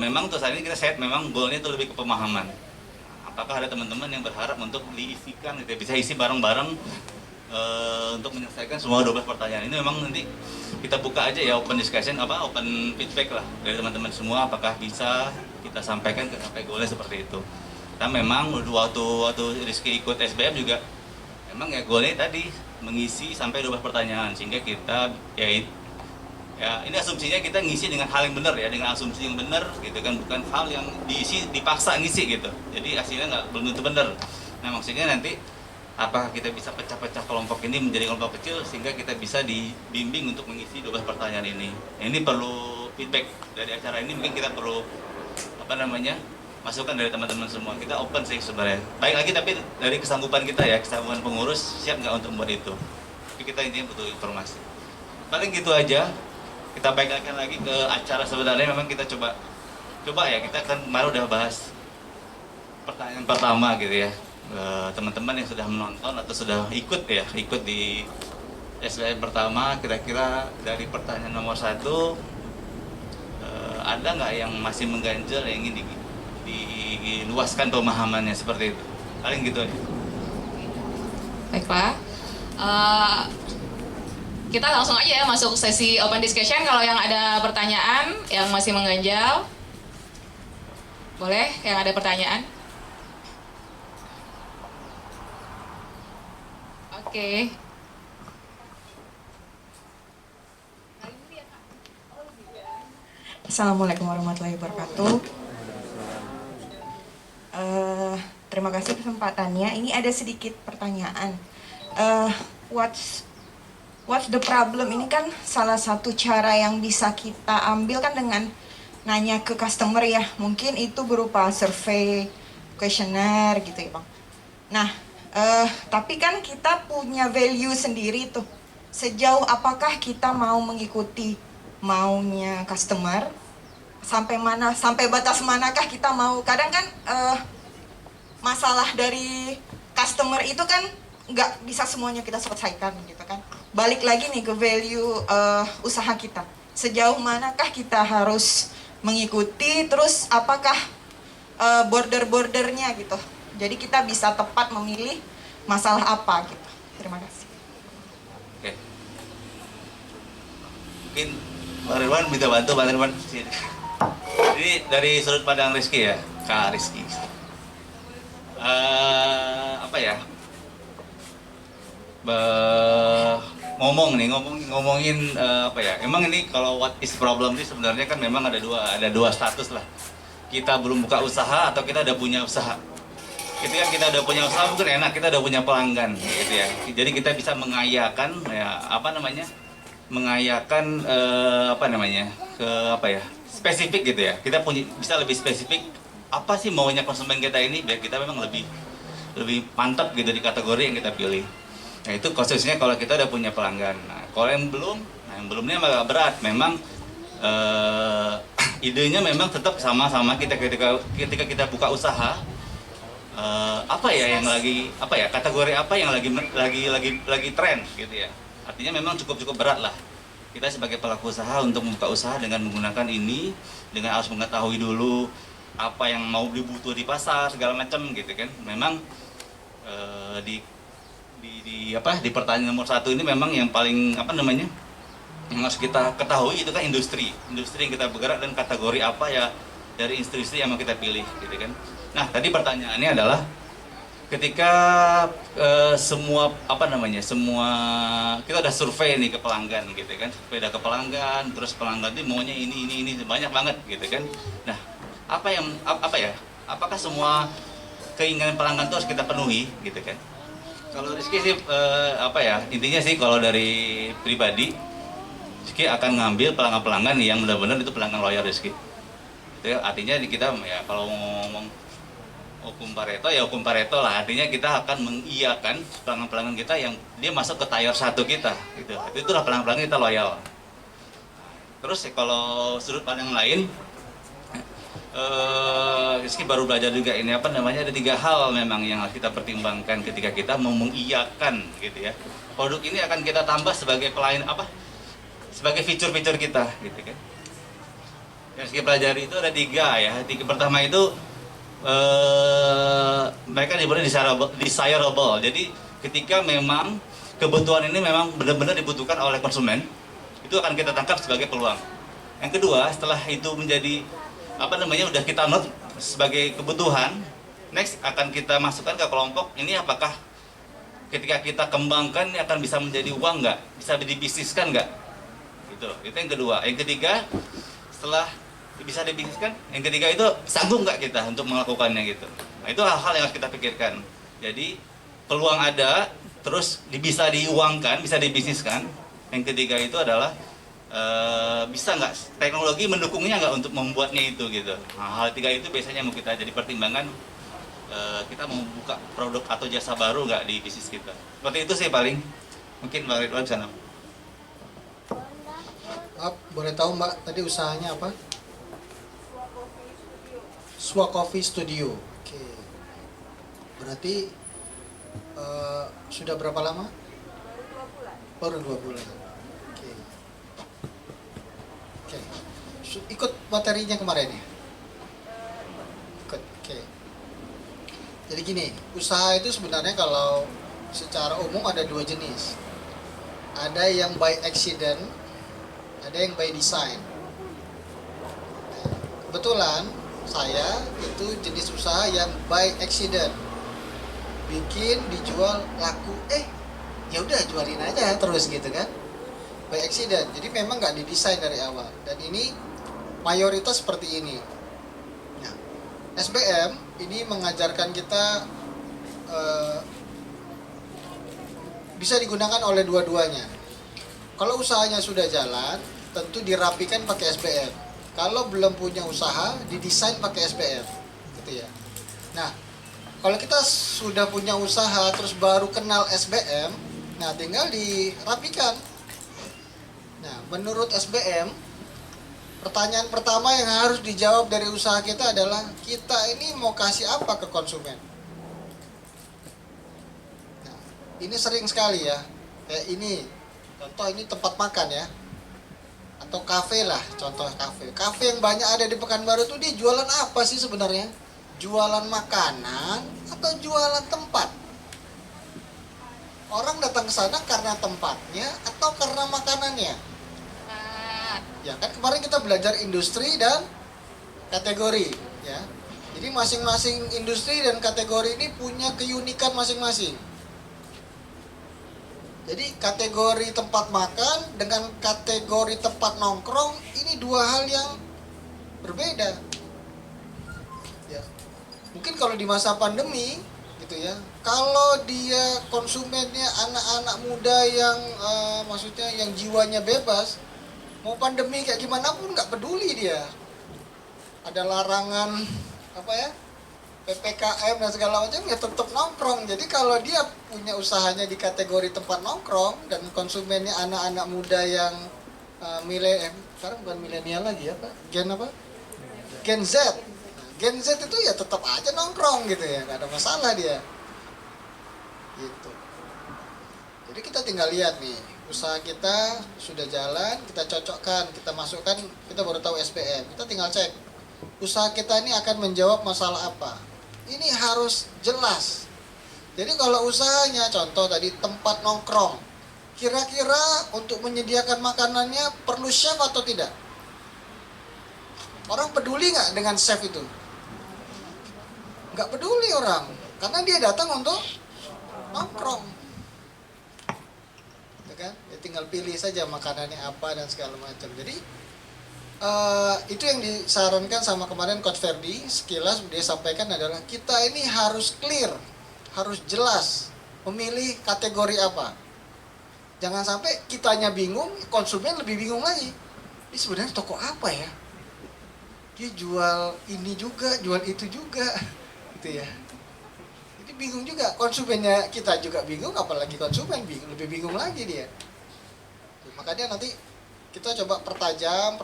memang untuk saat ini kita set memang goalnya itu lebih ke pemahaman. Apakah ada teman-teman yang berharap untuk diisikan gitu, bisa isi bareng-bareng untuk menyelesaikan semua 12 pertanyaan ini. Memang nanti kita buka aja ya, open discussion, open feedback lah dari teman-teman semua, apakah bisa kita sampaikan ke sampai goalnya seperti itu. Kita memang waktu Rizky ikut SBM juga memang ya goalnya tadi mengisi sampai 12 pertanyaan, sehingga kita ya ini asumsinya kita ngisi dengan hal yang benar ya, dengan asumsi yang benar gitu kan, bukan hal yang diisi dipaksa ngisi gitu. Jadi hasilnya belum tentu benar. Nah maksudnya nanti apakah kita bisa pecah-pecah kelompok ini menjadi kelompok kecil sehingga kita bisa dibimbing untuk mengisi 12 pertanyaan ini. Ini perlu feedback dari acara ini, mungkin kita perlu masukan dari teman-teman semua. Kita open sih sebenarnya. Baik lagi, tapi dari kesanggupan kita ya, kesanggupan pengurus siap nggak untuk membuat itu. Tapi kita intinya butuh informasi. Paling gitu aja. Kita baikkan lagi ke acara sebenarnya. Memang kita coba ya, kita kan kemarin udah bahas pertanyaan pertama gitu ya. Teman-teman yang sudah menonton atau sudah ikut di SBM pertama, kira-kira dari pertanyaan nomor 1 ada nggak yang masih mengganjal yang ingin diluaskan pemahamannya seperti itu? Paling gitu aja. Baiklah. Kita langsung aja ya masuk sesi open discussion. Kalau yang ada pertanyaan yang masih mengganjal, boleh yang ada pertanyaan. Oke. Assalamualaikum warahmatullahi wabarakatuh. Terima kasih kesempatannya. Ini ada sedikit pertanyaan. What's the problem? Ini kan salah satu cara yang bisa kita ambil kan dengan nanya ke customer ya. Mungkin itu berupa survei, questionnaire gitu ya Bang. Nah, tapi kan kita punya value sendiri tuh. Sejauh apakah kita mau mengikuti maunya customer, sampai batas manakah kita mau. Kadang kan masalah dari customer itu kan nggak bisa semuanya kita selesaikan gitu kan. Balik lagi nih ke value usaha kita, sejauh manakah kita harus mengikuti, terus apakah border-bordernya gitu, jadi kita bisa tepat memilih masalah apa gitu. Terima kasih. Oke. Mungkin Pak Ridwan minta bantu, Pak Ridwan. Jadi dari sudut pandang Rizky ya, Kak Rizky. Ngomongin emang ini kalau what is problem ini sebenarnya kan memang ada dua status lah. Kita belum buka usaha atau kita udah punya usaha. Ketika kita udah punya usaha mungkin enak, kita udah punya pelanggan gitu ya. Jadi kita bisa mengayakan spesifik gitu ya. Kita bisa lebih spesifik apa sih maunya konsumen kita ini, biar kita memang lebih mantap gitu di kategori yang kita pilih. Nah itu khususnya kalau kita udah punya pelanggan. Nah kalau yang belumnya agak berat. Memang idenya memang tetap sama-sama kita ketika kita buka usaha. Kategori apa yang lagi tren gitu ya. Artinya memang cukup berat lah. Kita sebagai pelaku usaha untuk membuka usaha dengan menggunakan ini, dengan harus mengetahui dulu apa yang mau dibutuh di pasar segala macam gitu kan. Memang di pertanyaan nomor 1 ini memang yang paling yang harus kita ketahui itu kan industri yang kita bergerak dan kategori apa ya dari industri yang mau kita pilih gitu kan. Nah tadi pertanyaannya adalah ketika semua kita udah survei nih ke pelanggan gitu kan, survei ke pelanggan, terus pelanggan itu maunya ini banyak banget gitu kan. Nah apakah semua keinginan pelanggan itu harus kita penuhi gitu kan. Kalau Rizky sih intinya sih kalau dari pribadi Rizky akan ngambil pelanggan-pelanggan yang benar-benar itu pelanggan loyal Rizky. Itu artinya kita ya kalau ngomong hukum Pareto lah, artinya kita akan mengiyakan pelanggan-pelanggan kita yang dia masuk ke tier 1 kita gitu. Itulah pelanggan-pelanggan kita loyal. Terus kalau sudut pandang lain, Rizky baru belajar juga ini ada 3 hal memang yang harus kita pertimbangkan ketika kita mau mengiyakan gitu ya. Produk ini akan kita tambah sebagai sebagai fitur-fitur kita gitu kan. Yang Rizky pelajari itu ada 3 ya. Pertama itu mereka disebutnya desirable. Jadi ketika memang kebutuhan ini memang benar-benar dibutuhkan oleh konsumen, itu akan kita tangkap sebagai peluang. Yang kedua, setelah itu menjadi udah kita note sebagai kebutuhan, Next akan kita masukkan ke kelompok ini, apakah ketika kita kembangkan ini akan bisa menjadi uang nggak, bisa dibisniskan nggak, gitu. Itu yang kedua. Yang ketiga, setelah bisa dibisniskan, yang ketiga itu sanggup nggak kita untuk melakukannya gitu. Nah, itu hal-hal yang harus kita pikirkan. Jadi peluang ada, terus bisa diuangkan, bisa dibisniskan. Yang ketiga itu adalah bisa nggak teknologi mendukungnya nggak untuk membuatnya itu gitu. Nah, hal tiga itu biasanya mau kita jadi pertimbangan, kita mau buka produk atau jasa baru nggak di bisnis kita. Seperti itu sih paling. Mungkin Bang Ridwan bisa. Boleh tahu Mbak tadi usahanya apa? Swa Coffee Studio. Oke. Berarti sudah berapa lama? Baru 2 bulan. Oke. Oke. Ikut materinya kemarin ya? Ikut. Oke. Jadi gini, usaha itu sebenarnya kalau secara umum ada 2 jenis. Ada yang by accident, ada yang by design. Kebetulan saya itu jenis usaha yang by accident, bikin dijual laku, ya udah jualin aja terus gitu kan, by accident. Jadi memang nggak didesain dari awal, dan ini mayoritas seperti ini. Nah, SBM ini mengajarkan kita bisa digunakan oleh dua-duanya. Kalau usahanya sudah jalan, tentu dirapikan pakai SBM. Kalau belum punya usaha, didesain pakai SBM, gitu ya. Nah, kalau kita sudah punya usaha terus baru kenal SBM, nah tinggal dirapikan. Nah, menurut SBM, pertanyaan pertama yang harus dijawab dari usaha kita adalah, kita ini mau kasih apa ke konsumen? Nah, ini sering sekali ya, kayak ini, contoh ini tempat makan ya, atau kafe lah, contoh kafe. Kafe yang banyak ada di Pekanbaru tuh dia jualan apa sih sebenarnya? Jualan makanan atau jualan tempat? Orang datang ke sana karena tempatnya atau karena makanannya? Ya kan kemarin kita belajar industri dan kategori ya. Jadi masing-masing industri dan kategori ini punya keunikan masing-masing. Jadi kategori tempat makan dengan kategori tempat nongkrong ini 2 hal yang berbeda. Ya. Mungkin kalau di masa pandemi gitu ya, kalau dia konsumennya anak-anak muda yang maksudnya yang jiwanya bebas, mau pandemi kayak gimana pun nggak peduli dia. Ada larangan apa ya, PPKM dan segala macam, ya tetap nongkrong. Jadi kalau dia punya usahanya di kategori tempat nongkrong dan konsumennya anak-anak muda yang sekarang bukan milenial lagi ya Pak, Gen apa? Gen Z. Nah, Gen Z itu ya tetap aja nongkrong gitu ya, nggak ada masalah dia. Gitu. Jadi kita tinggal lihat nih, usaha kita sudah jalan, kita cocokkan, kita masukkan, kita baru tahu SBM. Kita tinggal cek, usaha kita ini akan menjawab masalah apa. Ini harus jelas. Jadi kalau usahanya contoh tadi tempat nongkrong, kira-kira untuk menyediakan makanannya perlu chef atau tidak? Orang peduli nggak dengan chef itu? Nggak peduli orang, karena dia datang untuk nongkrong. Ya kan? Ya tinggal pilih saja makanannya apa dan segala macam. Jadi itu yang disarankan sama kemarin Coach Ferdi, sekilas dia sampaikan adalah kita ini harus clear, harus jelas memilih kategori apa. Jangan sampai kitanya bingung, konsumen lebih bingung lagi. Ini sebenarnya toko apa ya? Dia jual ini juga, jual itu juga, gitu ya. Jadi bingung juga, konsumennya kita juga bingung, apalagi konsumen bingung, lebih bingung lagi dia. Makanya nanti kita coba pertajam.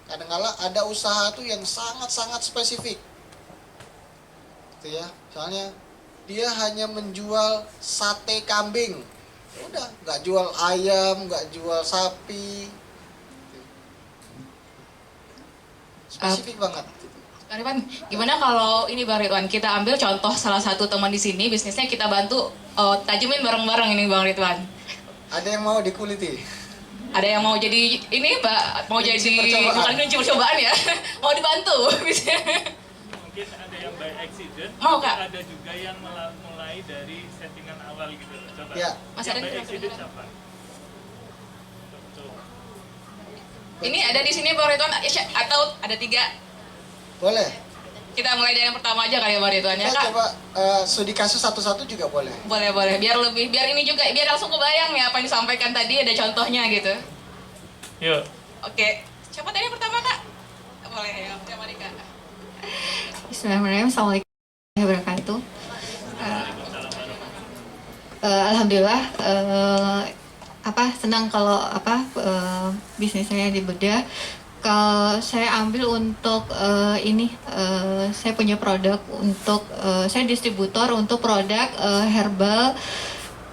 Kadang-kala ada usaha tuh yang sangat-sangat spesifik. Gitu ya. Misalnya dia hanya menjual sate kambing. Ya udah, nggak jual ayam, nggak jual sapi. Spesifik banget. Bang Ridwan, gimana kalau ini Bang Ridwan, kita ambil contoh salah satu teman di sini, bisnisnya kita bantu tajemin bareng-bareng ini Bang Ridwan. Ada yang mau dikuliti? Ada yang mau jadi ini Mbak, mau jadi percobaan. bukan kunci percobaan ya, mau dibantu bisa. Mungkin ada yang by accident, Mau, tapi Kak? ada juga yang mulai dari settingan awal gitu. Coba. Ya. Mas Yang Aden, by coba accident kedengeran. siapa? Tuh. Ini ada di sini Bang Ridwan atau ada 3? Boleh. Kita mulai dari yang pertama aja kali ya Bang Ridwan ya Kita Kak. coba studi kasus satu-satu juga boleh. Boleh, biar ini juga, biar langsung kebayang ya apa yang disampaikan tadi, ada contohnya gitu. Yuk. Oke, siapa tadi yang pertama Kak? Boleh ya, siapa nih Kak? Bismillahirrahmanirrahim. Assalamualaikum warahmatullahi wabarakatuh. Alhamdulillah, senang kalau bisnis saya dibedah. Kalau saya ambil untuk saya punya produk untuk saya distributor untuk produk herbal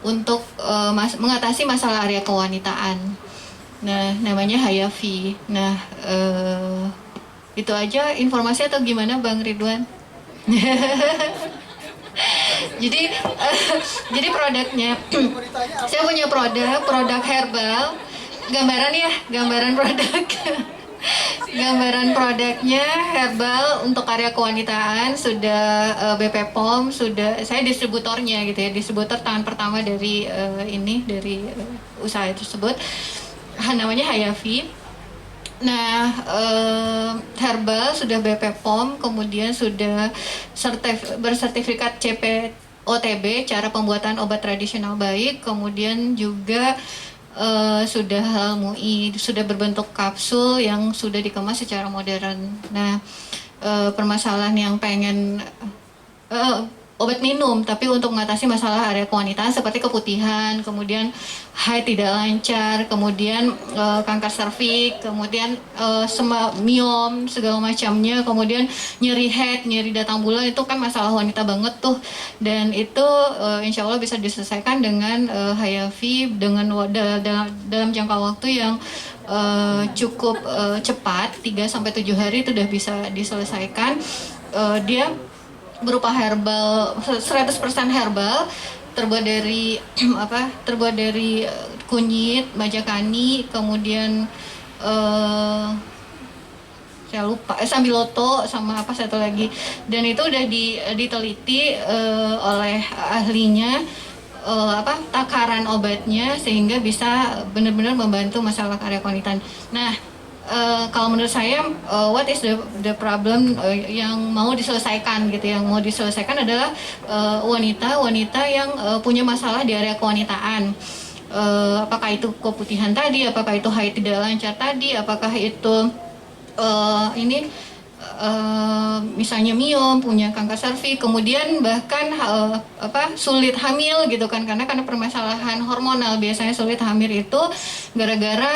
untuk mengatasi masalah area kewanitaan. Nah, namanya Hayafi. Nah, itu aja informasi atau gimana Bang Ridwan? jadi produknya saya punya produk herbal, gambaran produknya herbal untuk area kewanitaan, sudah BP POM, sudah saya distributornya gitu ya, distributor tangan pertama dari usaha tersebut, namanya Hayafi. Nah, herbal sudah BP POM, kemudian sudah bersertifikat CPOTB, cara pembuatan obat tradisional baik, kemudian juga sudah halal MUI, sudah berbentuk kapsul yang sudah dikemas secara modern. Nah, permasalahan yang pengen obat minum, tapi untuk mengatasi masalah area kewanitaan seperti keputihan, kemudian haid tidak lancar, kemudian kanker serviks, kemudian miom segala macamnya, kemudian nyeri head, nyeri datang bulan, itu kan masalah wanita banget tuh, dan itu insya Allah bisa diselesaikan dengan Hayafi dengan dalam jangka waktu yang cukup cepat, 3-7 hari itu udah bisa diselesaikan. Dia berupa herbal, 100% herbal, terbuat dari kunyit, majakani, kemudian saya lupa, sambiloto, sama satu lagi, dan itu udah diteliti oleh ahlinya, takaran obatnya sehingga bisa benar-benar membantu masalah area kewanitaan. Nah, kalau menurut saya, what is the problem yang mau diselesaikan gitu, yang mau diselesaikan adalah wanita yang punya masalah di area kewanitaan. Apakah itu keputihan tadi, apakah itu haid tidak lancar tadi, apakah itu misalnya miom, punya kanker serviks, kemudian bahkan sulit hamil gitu kan, karena permasalahan hormonal, biasanya sulit hamil itu gara-gara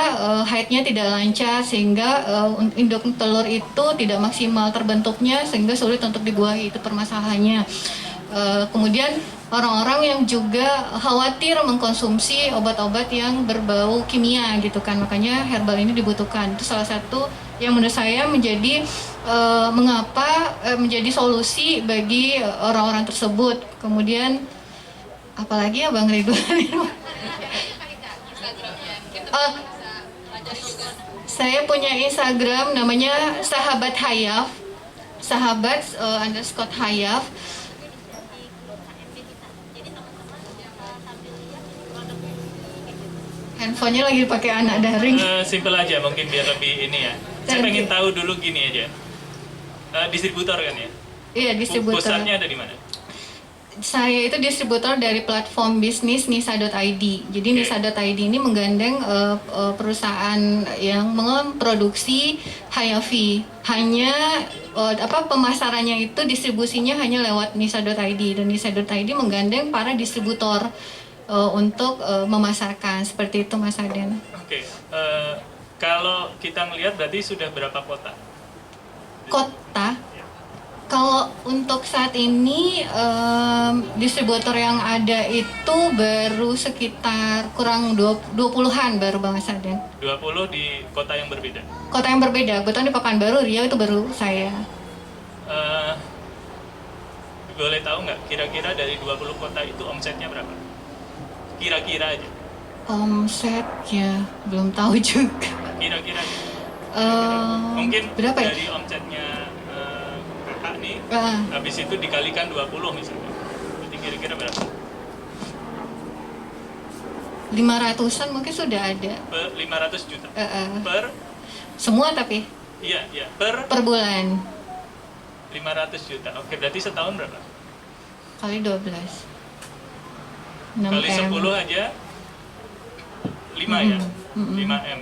haidnya tidak lancar, sehingga induk telur itu tidak maksimal terbentuknya sehingga sulit untuk dibuahi, itu permasalahannya. Kemudian orang-orang yang juga khawatir mengkonsumsi obat-obat yang berbau kimia gitu kan, makanya herbal ini dibutuhkan. Itu salah satu yang menurut saya menjadi menjadi solusi bagi orang-orang tersebut. Kemudian apalagi ya Bang Ridwan? Saya punya Instagram namanya Sahabat Hayaf, _Hayaf. Handphonenya lagi dipakai anak daring. Simple aja mungkin biar lebih ini ya. Saya pengen tahu dulu gini aja. Distributor kan ya? Iya, distributor. Pusatnya ada di mana? Saya itu distributor dari platform bisnis Nisa.id. Jadi Nisa.id ini menggandeng perusahaan yang memproduksi Hayafi. Hanya pemasarannya itu, distribusinya hanya lewat Nisa.id, dan Nisa.id menggandeng para distributor untuk memasarkan. Seperti itu Mas Aden. Oke. Kalau kita melihat berarti sudah berapa kota? Kota? Kalau untuk saat ini distributor yang ada itu baru sekitar kurang 20-an baru Bang Aden. 20 di kota yang berbeda? Kota yang berbeda, kebetulan di Pekanbaru, Riau itu baru saya. Boleh tahu nggak kira-kira dari 20 kota itu omsetnya berapa? Kira-kira aja. Omsetnya belum tahu juga. Kira-kira. Mungkin berapa ya? dari omsetnya kakak ini, Ah, habis itu dikalikan 20 misalnya. Berarti kira-kira berapa? 500-an mungkin sudah ada. Per 500 juta. Per, Semua tapi iya, per per bulan 500 juta. Oke, berarti setahun berapa? kali 12. 6 Kali M. 10 aja 5 ya? 5M.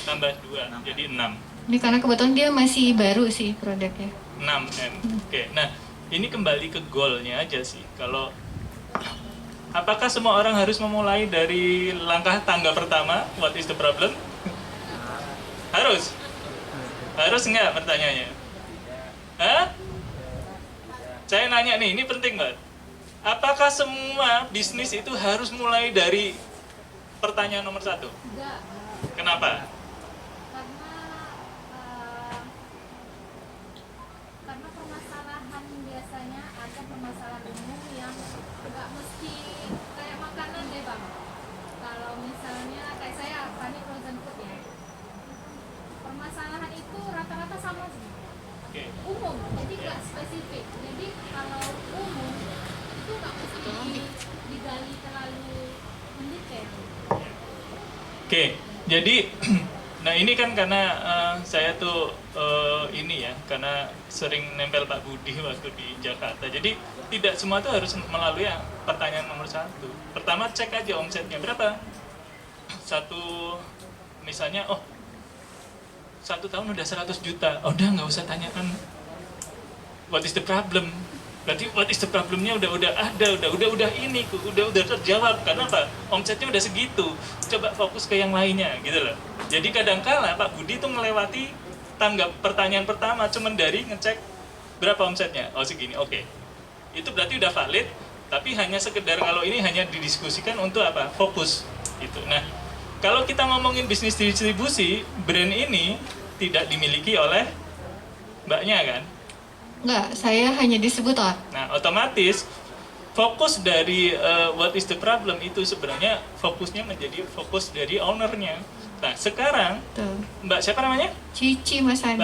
Tambah 2, jadi 6. Ini karena kebetulan dia masih baru sih produknya. 6M. Oke, nah ini kembali ke goalnya aja sih. Kalau apakah semua orang harus memulai dari langkah tangga pertama? What is the problem? Harus? Harus nggak pertanyaannya? Hah? Saya nanya nih, ini penting banget. Apakah semua bisnis itu harus mulai dari pertanyaan nomor 1? Enggak, Kenapa? karena permasalahan biasanya ada permasalahan umum yang nggak mesti kayak makanan deh bang. Kalau misalnya kayak saya Fani frozen food ya, permasalahan itu rata-rata sama semua, Oke. umum, jadi nggak spesifik. Jadi kalau umum itu nggak mesti digali terlalu mendetail. Oke, jadi nah ini kan karena saya tuh ini ya, karena sering nempel Pak Budi waktu di Jakarta. Jadi tidak semua tuh harus melalui yang pertanyaan nomor 1. Pertama cek aja omsetnya berapa. Misalnya, oh 1 tahun udah 100 juta. Oh, udah nggak usah tanyakan what is the problem. Berarti what is the problemnya udah ada, udah ini, udah terjawab. Karena apa? Omsetnya udah segitu. Coba fokus ke yang lainnya, gitu loh. Jadi kadangkala Pak Budi tuh melewati pertanyaan pertama cuman dari ngecek berapa omsetnya. Oh segini, oke. Itu berarti udah valid, tapi hanya sekedar kalau ini hanya didiskusikan untuk apa? Fokus. Gitu. Nah, kalau kita ngomongin bisnis distribusi, brand ini tidak dimiliki oleh mbaknya kan? Enggak, saya hanya distributor. Nah, otomatis fokus dari what is the problem itu sebenarnya fokusnya menjadi fokus dari ownernya. Nah, sekarang Tuh. Mbak siapa namanya? Cici Mas Adi.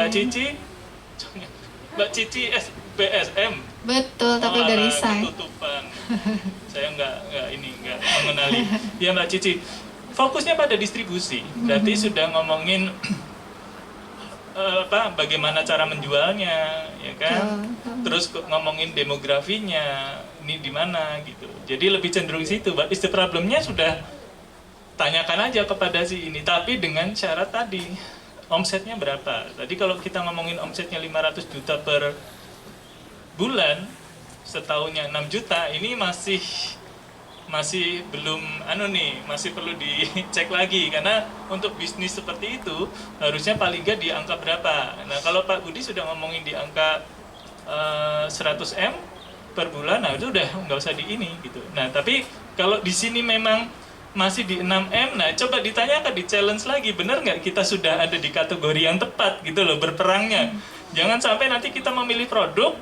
Mbak Cici BSM. Betul, tapi udah Alah, resign. ketutupan. Saya nggak mengenali. Ya Mbak Cici, fokusnya pada distribusi. Berarti sudah ngomongin bagaimana cara menjualnya, ya kan? Terus ngomongin demografinya, ini di mana gitu. Jadi lebih cenderung situ. But is the problemnya sudah tanyakan aja kepada si ini. Tapi dengan syarat tadi, omsetnya berapa? Tadi kalau kita ngomongin omsetnya 500 juta per bulan, setahunnya 6 juta, ini masih belum masih perlu dicek lagi karena untuk bisnis seperti itu harusnya paling nggak di angka berapa. Nah kalau Pak Budi sudah ngomongin di angka 100M per bulan, nah itu udah nggak usah di ini gitu. Nah tapi kalau di sini memang masih di 6M, nah coba ditanyakan, di challenge lagi, bener nggak kita sudah ada di kategori yang tepat gitu loh berperangnya. Jangan sampai nanti kita memilih produk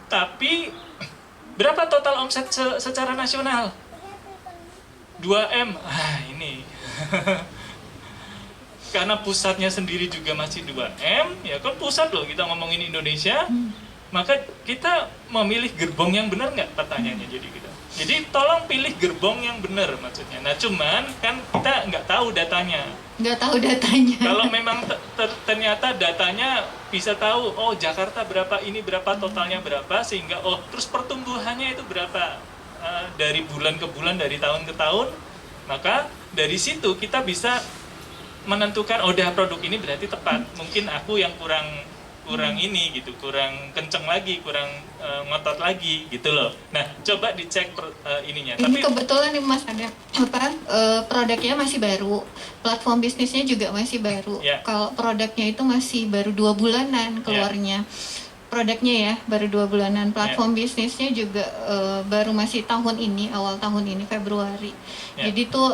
tapi berapa total omset secara nasional? 2M, ini karena pusatnya sendiri juga masih 2M, ya kan pusat loh kita ngomongin Indonesia, maka kita memilih gerbong yang benar nggak pertanyaannya jadi tolong pilih gerbong yang benar maksudnya. Nah cuman kan kita nggak tahu datanya. Nggak tahu datanya. Kalau memang ternyata datanya bisa tahu, oh Jakarta berapa, ini berapa, totalnya berapa, sehingga oh terus pertumbuhannya itu berapa dari bulan ke bulan, dari tahun ke tahun, maka dari situ kita bisa menentukan oh dah produk ini berarti tepat. Mungkin aku yang kurang ini gitu, kurang kenceng lagi, kurang ngotot lagi gitu loh. Nah coba dicek ininya. Ini Tapi kebetulan nih Mas ada produknya masih baru, platform bisnisnya juga masih baru. Ya. Kalau produknya itu masih baru 2 bulanan keluarnya. Produknya ya baru 2 bulanan, platform bisnisnya juga baru masih tahun ini, awal tahun ini Februari. Jadi tuh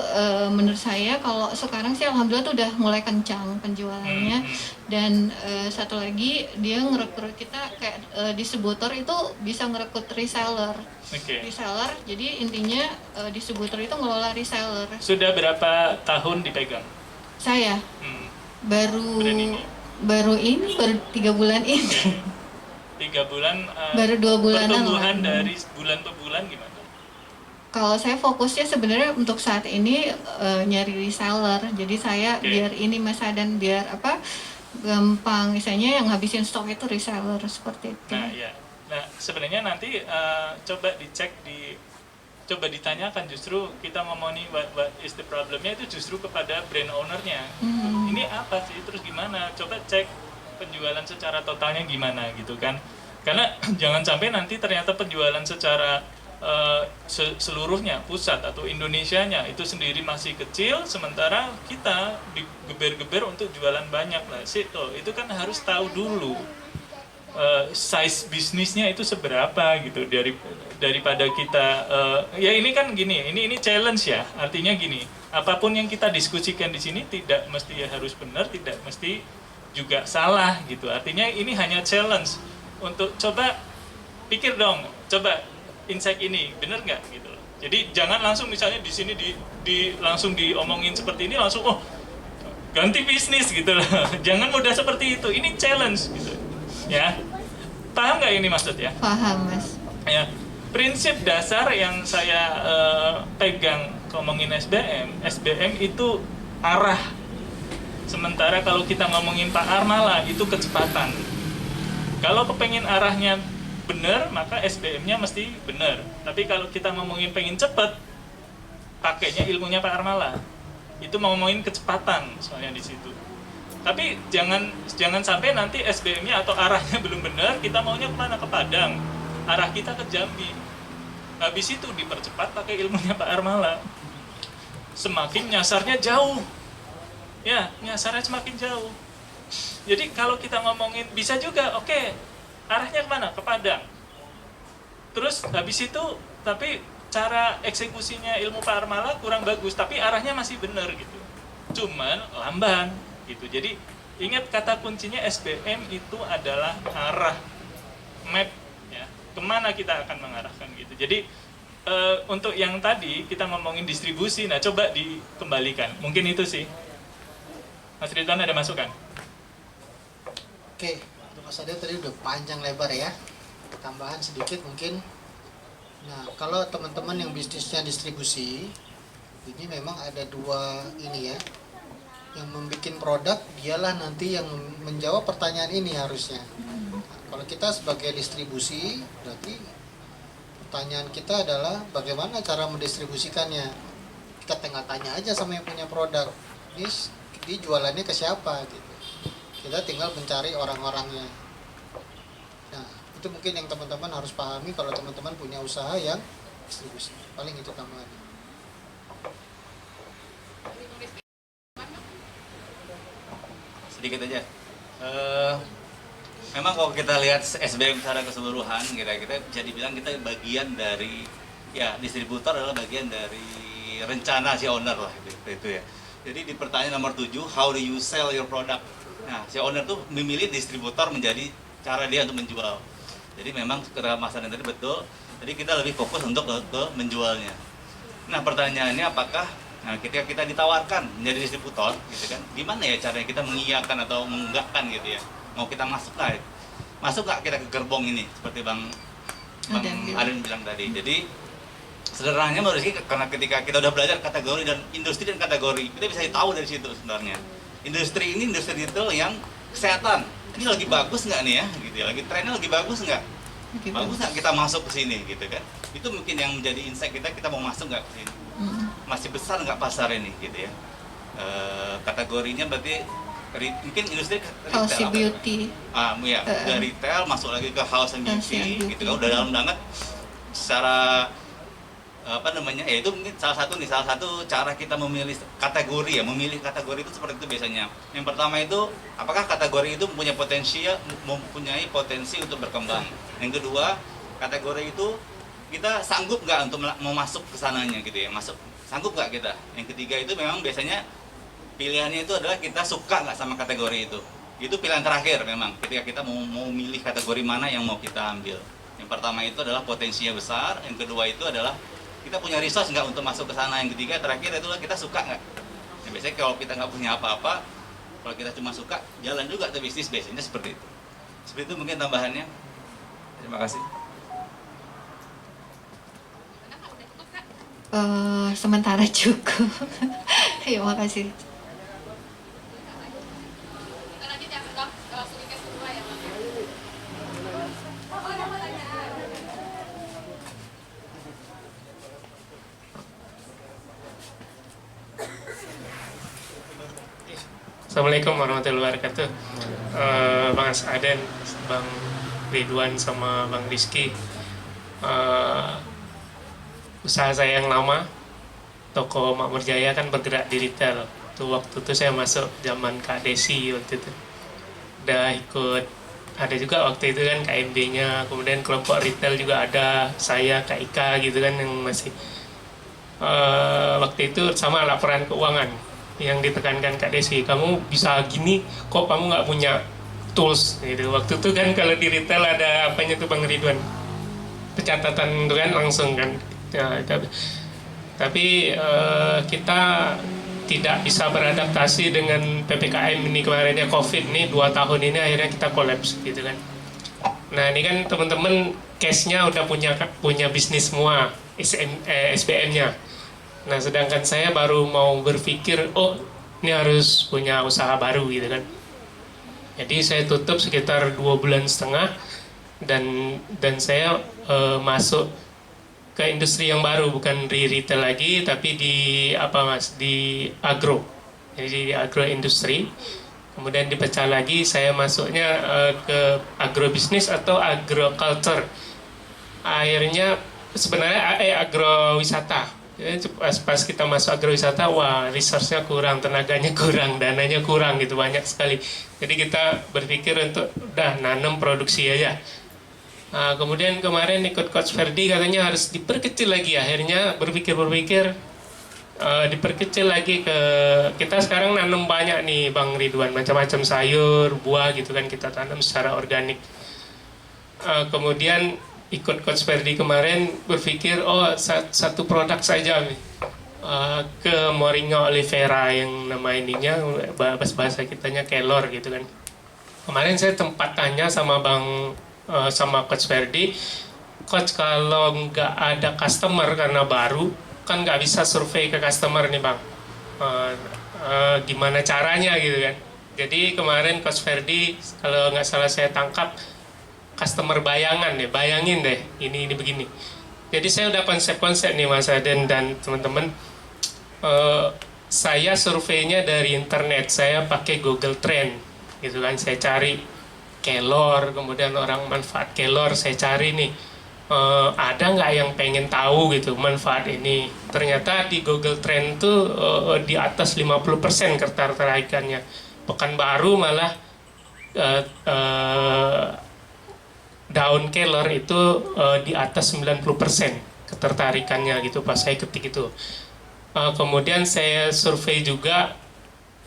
menurut saya kalau sekarang sih alhamdulillah tuh udah mulai kencang penjualannya. Dan satu lagi dia ngerekrut kita kayak distributor itu bisa ngerekrut reseller. Reseller, jadi intinya distributor itu ngelola reseller. sudah berapa tahun dipegang? Saya Brand ini? baru 3 bulan ini. 3 bulan. Baru 2 bulanan Pertumbuhan lah. dari bulan ke bulan gimana? Kalau saya fokusnya sebenarnya untuk saat ini nyari reseller. Jadi saya Oke. biar ini Mas Hadan biar apa gampang misalnya yang habisin stok itu reseller seperti itu. Nah, ya. Nah, sebenarnya nanti coba dicek coba ditanyakan, justru kita ngomongin what is the problemnya itu justru kepada brand ownernya. Ini apa sih, terus gimana? Coba cek penjualan secara totalnya gimana gitu kan. Karena jangan sampai nanti ternyata penjualan secara seluruhnya, pusat atau Indonesianya itu sendiri masih kecil, sementara kita digeber-geber untuk jualan banyak lah. Itu kan harus tahu dulu size bisnisnya itu seberapa gitu, daripada kita ya ini kan gini, ini challenge ya, artinya gini, apapun yang kita diskusikan di sini tidak mesti harus benar, tidak mesti juga salah gitu, artinya ini hanya challenge untuk coba pikir dong, coba insight ini benar nggak gitu. Jadi jangan langsung misalnya di sini langsung diomongin seperti ini langsung ganti bisnis gitu loh. Jangan mudah seperti itu. Ini challenge gitu. Ya. Paham nggak ini maksudnya? Paham, Mas. Ya. Prinsip dasar yang saya pegang ngomongin SBM itu arah. Sementara kalau kita ngomongin Pak Armala itu kecepatan. Kalau kepengen arahnya benar, maka SBM-nya mesti benar. Tapi kalau kita ngomongin pengen cepet, pakainya ilmunya Pak Armala. Itu mau ngomongin kecepatan soalnya di situ. Tapi jangan sampai nanti SBM-nya atau arahnya belum benar, kita maunya kemana? Ke Padang. Arah kita ke Jambi. Habis itu dipercepat pakai ilmunya Pak Armala. Semakin nyasarnya jauh. Ya, nyasarnya semakin jauh. Jadi kalau kita ngomongin bisa juga, oke, arahnya kemana? Ke Padang. Terus habis itu, tapi cara eksekusinya ilmu Pak Armala kurang bagus, tapi arahnya masih benar gitu. Cuman lamban gitu. Jadi ingat kata kuncinya SBM itu adalah arah, map ya. Kemana kita akan mengarahkan gitu. Jadi untuk yang tadi kita ngomongin distribusi, nah coba dikembalikan. Mungkin itu sih. Mas Ridwan ada masukan? Oke, Mas Ade tadi udah panjang lebar ya. Tambahan sedikit mungkin. Nah, kalau teman-teman yang bisnisnya distribusi, ini memang ada dua ini ya. Yang membuat produk, dialah nanti yang menjawab pertanyaan ini harusnya. Nah, kalau kita sebagai distribusi, berarti pertanyaan kita adalah bagaimana cara mendistribusikannya. Kita tinggal tanya aja sama yang punya produk. Ini jualannya ke siapa gitu. Kita tinggal mencari orang-orangnya. Nah, itu mungkin yang teman-teman harus pahami kalau teman-teman punya usaha yang distribusi. Paling itu tambahannya. Sedikit aja. Memang kalau kita lihat SBM secara keseluruhan, kita bisa dibilang kita bagian dari, ya distributor adalah bagian dari rencana si owner lah itu ya. Jadi di pertanyaan nomor 7, how do you sell your product? Nah, si owner tuh memilih distributor menjadi cara dia untuk menjual. Jadi memang ketika Mas Adan tadi betul, jadi kita lebih fokus untuk ke menjualnya. Nah, pertanyaannya apakah ketika kita ditawarkan menjadi distributor, gitu kan, gimana ya caranya kita mengiyakan atau menenggakkan gitu ya? Mau kita masuk nggak kita ke gerbong ini, seperti Bang Adan bilang tadi. Jadi sederhananya menurut saya, karena ketika kita udah belajar kategori dan industri dan kategori, kita bisa tahu dari situ sebenarnya. Industri ini industri retail yang kesehatan. Ini lagi bagus nggak nih ya? Gitu ya. Lagi trennya lagi bagus nggak? Bagus nggak kita masuk ke sini gitu kan? Itu mungkin yang menjadi insight kita mau masuk nggak ke sini? Masih besar nggak pasar ini gitu ya? Kategorinya berarti mungkin industri House retail beauty. Ya, dari retail masuk lagi ke house and beauty, gitu kan, udah dalam banget secara ya itu mungkin salah satu cara kita memilih kategori ya, memilih kategori itu seperti itu biasanya. Yang pertama itu, apakah kategori itu mempunyai potensi untuk berkembang. Yang kedua, kategori itu kita sanggup nggak untuk mau masuk ke sananya gitu ya, sanggup nggak kita. Yang ketiga itu memang biasanya pilihannya itu adalah kita suka nggak sama kategori itu. Itu pilihan terakhir memang ketika kita mau milih kategori mana yang mau kita ambil. Yang pertama itu adalah potensinya besar, yang kedua itu adalah kita punya resource nggak untuk masuk ke sana, yang ketiga terakhir itulah kita suka nggak. Nah, biasanya kalau kita nggak punya apa-apa, kalau kita cuma suka, jalan juga tuh bisnis, biasanya seperti itu. Seperti itu mungkin tambahannya. Terima kasih. Sementara cukup. Terima kasih. Kita lanjut ya, Bang. Studi case kedua ya, Bang. Assalamualaikum warahmatullahi wabarakatuh. Bang Aden, Bang Ridwan sama Bang Rizky. Usaha saya yang lama, toko Makmur Jaya kan bergerak di retail. Waktu itu saya masuk zaman Kak Desi waktu itu. Udah ikut, ada juga waktu itu kan KMB-nya, kemudian kelompok retail juga ada, saya, Kak Ika gitu kan yang masih. Waktu itu sama laporan keuangan yang ditekankan Kak Desi, kamu bisa gini kok kamu nggak punya tools gitu. Waktu itu kan kalau di retail ada apanya tuh Bang Ridwan, pencatatan itu kan langsung kan ya, tapi kita tidak bisa beradaptasi dengan PPKM ini kemarinnya, COVID nih 2 tahun ini akhirnya kita kolaps gitu kan. Nah ini kan teman-teman case-nya udah punya bisnis semua, SBM-nya. Nah sedangkan saya baru mau berpikir, oh ini harus punya usaha baru gitu kan. Jadi saya tutup sekitar 2,5 bulan dan saya masuk ke industri yang baru, bukan di retail lagi tapi di di agro. Jadi di agro industri. Kemudian dipecah lagi, saya masuknya ke agrobisnis atau agroculture. Akhirnya sebenarnya agrowisata. Pas kita masuk agrowisata, wah resource-nya kurang, tenaganya kurang, dananya kurang gitu, banyak sekali. Jadi kita berpikir untuk udah nanam produksi aja. Nah, kemudian kemarin ikut Coach Ferdi katanya harus diperkecil lagi. Akhirnya berpikir diperkecil lagi ke kita sekarang nanam banyak nih Bang Ridwan, macam-macam sayur, buah gitu kan kita tanam secara organik. Kemudian ikut Coach Ferdi kemarin berpikir satu produk saja ke Moringa oleifera yang nama ininya bahasa kitanya kelor gitu kan. Kemarin saya tempat tanya sama sama Coach Ferdi, Coach kalau nggak ada customer karena baru kan nggak bisa survei ke customer nih Bang, gimana caranya gitu kan. Jadi kemarin Coach Ferdi kalau nggak salah saya tangkap customer bayangan deh, bayangin deh ini begini. Jadi saya udah konsep-konsep nih Mas Aden dan teman-teman. Saya surveinya dari internet, saya pakai Google Trend gitu kan, saya cari kelor, kemudian orang manfaat kelor, saya cari nih ada nggak yang pengen tahu gitu manfaat ini. Ternyata di Google Trend tuh di atas 50% ketertarikannya. Pekanbaru malah daun kelor itu di atas 90% ketertarikannya gitu pas saya ketik itu. Kemudian saya survei juga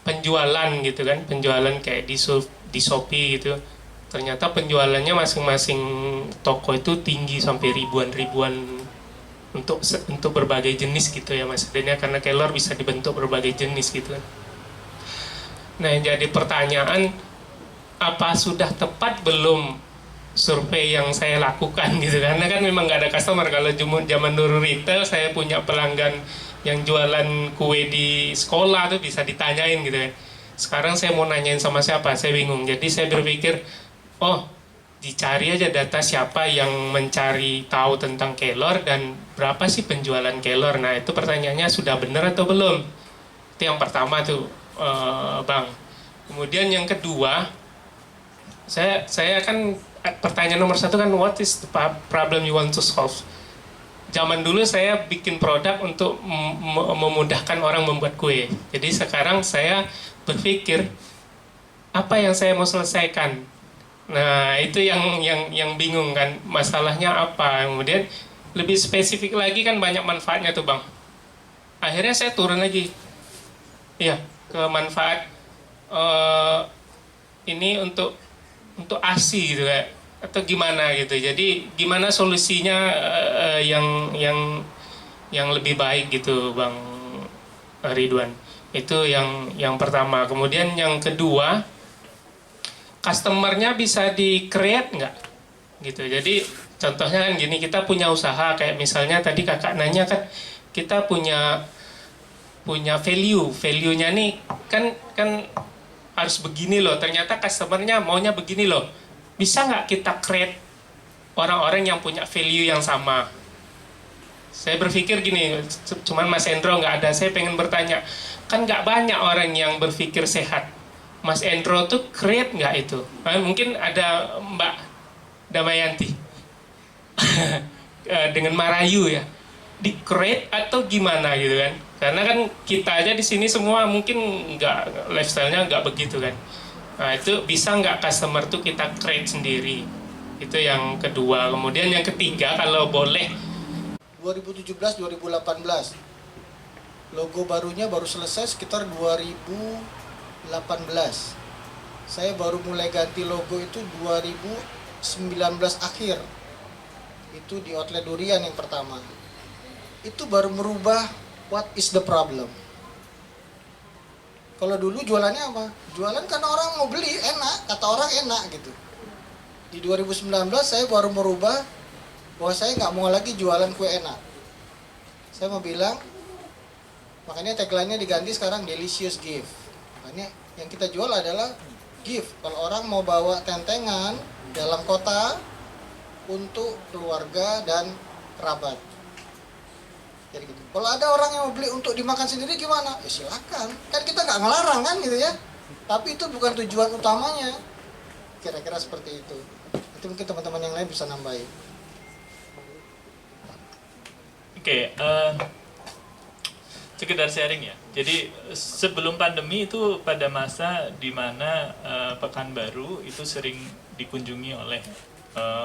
penjualan gitu kan, penjualan kayak di Shopee gitu. Ternyata penjualannya masing-masing toko itu tinggi sampai ribuan untuk berbagai jenis gitu ya Mas. Dan karena kelor bisa dibentuk berbagai jenis gitu kan. Nah yang jadi pertanyaan, apa sudah tepat belum survei yang saya lakukan gitu, karena kan memang nggak ada customer. Kalau zaman dulu retail saya punya pelanggan yang jualan kue di sekolah tuh bisa ditanyain gitu kan. Sekarang saya mau nanyain sama siapa, saya bingung. Jadi saya berpikir, dicari aja data siapa yang mencari tahu tentang kelor dan berapa sih penjualan kelor. Nah itu pertanyaannya sudah benar atau belum, itu yang pertama tuh Bang. Kemudian yang kedua, saya kan pertanyaan nomor 1 kan, what is the problem you want to solve? Zaman dulu saya bikin produk untuk memudahkan orang membuat kue. Jadi sekarang saya berpikir apa yang saya mau selesaikan. Nah itu yang bingung kan, masalahnya apa. Kemudian lebih spesifik lagi kan banyak manfaatnya tuh Bang. Akhirnya saya turun lagi, ke manfaat ini untuk ASI gitu kayak, atau gimana gitu. Jadi gimana solusinya yang lebih baik gitu Bang Ridwan. Itu yang pertama. Kemudian yang kedua, customernya bisa di-create nggak? gitu. Jadi contohnya kan gini, kita punya usaha kayak misalnya tadi kakak nanya kan, kita punya value-nya nih kan harus begini loh, ternyata customernya maunya begini loh. Bisa nggak kita create orang-orang yang punya value yang sama? Saya berpikir gini, cuman Mas Endro nggak ada, saya pengen bertanya, kan nggak banyak orang yang berpikir sehat. Mas Endro tuh create nggak itu? Mungkin ada Mbak Damayanti dengan Marayu ya, di create atau gimana gitu kan? Karena kan kita aja di sini semua mungkin nggak, lifestyle-nya nggak begitu kan. Nah itu bisa nggak customer tuh kita create sendiri? Itu yang kedua. Kemudian yang ketiga, kalau boleh 2017-2018 logo barunya baru selesai sekitar 2018. Saya baru mulai ganti logo itu 2019 akhir. Itu di outlet Durian yang pertama. Itu baru merubah what is the problem. Kalau dulu jualannya apa? Jualan karena orang mau beli, enak, kata orang enak gitu. Di 2019 saya baru merubah bahwa saya nggak mau lagi jualan kue enak. Saya mau bilang, makanya tagline-nya diganti sekarang delicious gift. Makanya yang kita jual adalah gift. Kalau orang mau bawa tentengan dalam kota untuk keluarga dan kerabat. Jadi gitu. Kalau ada orang yang mau beli untuk dimakan sendiri gimana? Ya silakan. Kan kita nggak ngelarang kan gitu ya. Tapi itu bukan tujuan utamanya. Kira-kira seperti itu. Itu mungkin teman-teman yang lain bisa nambahin. Oke, sekedar sharing ya. Jadi sebelum pandemi itu pada masa di mana Pekanbaru itu sering dikunjungi oleh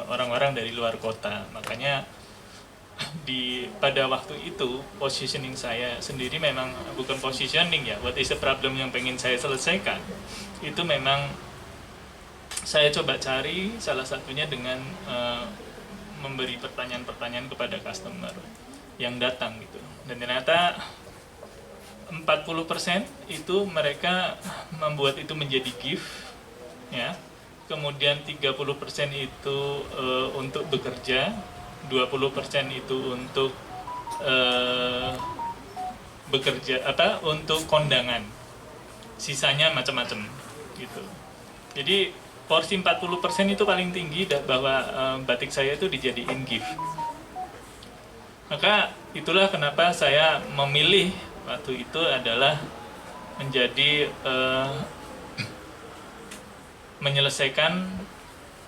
orang-orang dari luar kota. Makanya pada waktu itu positioning saya sendiri memang bukan positioning ya, what is the problem yang pengen saya selesaikan. Itu memang saya coba cari salah satunya dengan memberi pertanyaan-pertanyaan kepada customer yang datang gitu. Dan ternyata 40% itu mereka membuat itu menjadi gift ya. Kemudian 30% itu untuk bekerja, 20% itu untuk bekerja untuk kondangan. Sisanya macam-macam gitu. Jadi porsi 40% itu paling tinggi bahwa batik saya itu dijadiin gift. Maka itulah kenapa saya memilih waktu itu adalah menjadi menyelesaikan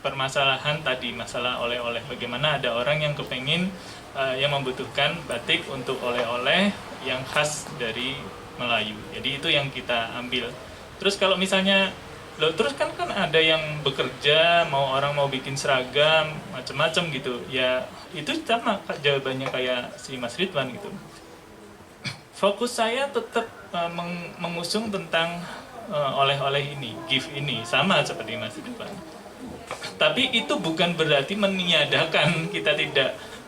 permasalahan tadi, masalah oleh-oleh. Bagaimana ada orang yang kepengin yang membutuhkan batik untuk oleh-oleh yang khas dari Melayu. Jadi itu yang kita ambil. Terus kalau misalnya terus kan ada yang bekerja, orang mau bikin seragam macam-macam gitu. Ya itu sama jawabannya kayak si Mas Ridwan gitu. Fokus saya tetap mengusung tentang oleh-oleh ini, gift ini, sama seperti Mas Ridwan. Tapi itu bukan berarti meniadakan kita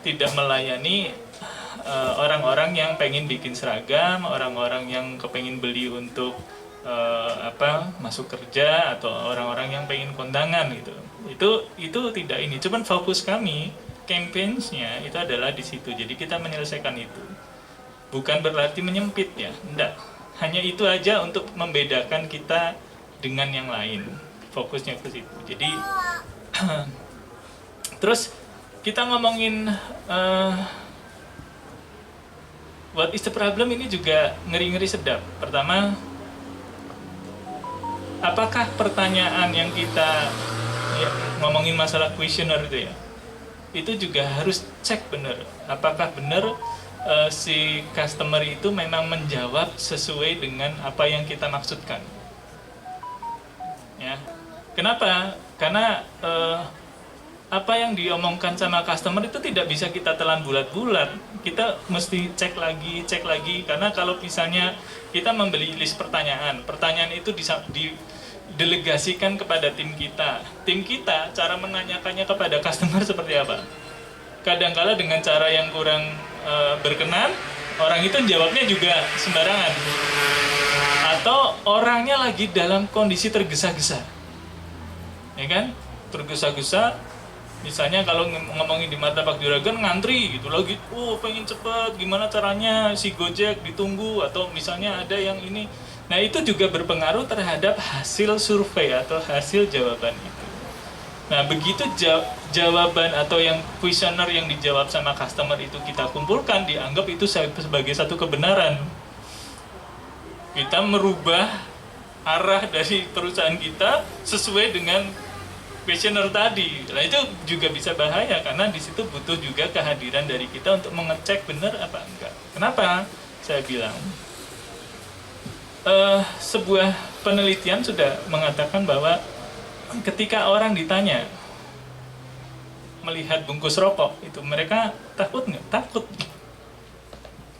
tidak melayani orang-orang yang pengen bikin seragam, orang-orang yang kepengen beli untuk masuk kerja, atau orang-orang yang pengen kondangan gitu. Itu tidak ini. Cuman fokus kami campaigns-nya itu adalah di situ. Jadi kita menyelesaikan itu. Bukan berarti menyempit ya, enggak. Hanya itu aja untuk membedakan kita dengan yang lain. Fokusnya ke situ. Jadi terus kita ngomongin what is the problem ini juga ngeri-ngeri sedap. Pertama, apakah pertanyaan yang kita ngomongin masalah questionnaire itu juga harus cek benar. Apakah benar si customer itu memang menjawab sesuai dengan apa yang kita maksudkan. Ya. Kenapa? Karena apa yang diomongkan sama customer itu tidak bisa kita telan bulat-bulat. Kita mesti cek lagi, karena kalau misalnya kita membeli list pertanyaan itu didelegasikan kepada tim kita. Tim kita cara menanyakannya kepada customer seperti apa? Kadangkala dengan cara yang kurang berkenan, orang itu jawabnya juga sembarangan. Atau orangnya lagi dalam kondisi tergesa-gesa. Ya kan? Tergesa-gesa, Misalnya kalau ngomongin di martabak juragan ngantri gitu lagi, pengen cepet, gimana caranya si Gojek ditunggu, atau misalnya ada yang ini. Nah itu juga berpengaruh terhadap hasil survei atau hasil jawaban itu. Nah begitu jawaban atau yang kuesioner yang dijawab sama customer itu kita kumpulkan, dianggap itu sebagai satu kebenaran. Kita merubah arah dari perusahaan kita sesuai dengan questioner tadi. Nah itu juga bisa bahaya karena di situ butuh juga kehadiran dari kita untuk mengecek benar apa enggak. Kenapa saya bilang sebuah penelitian sudah mengatakan bahwa ketika orang ditanya melihat bungkus rokok itu mereka takut nggak?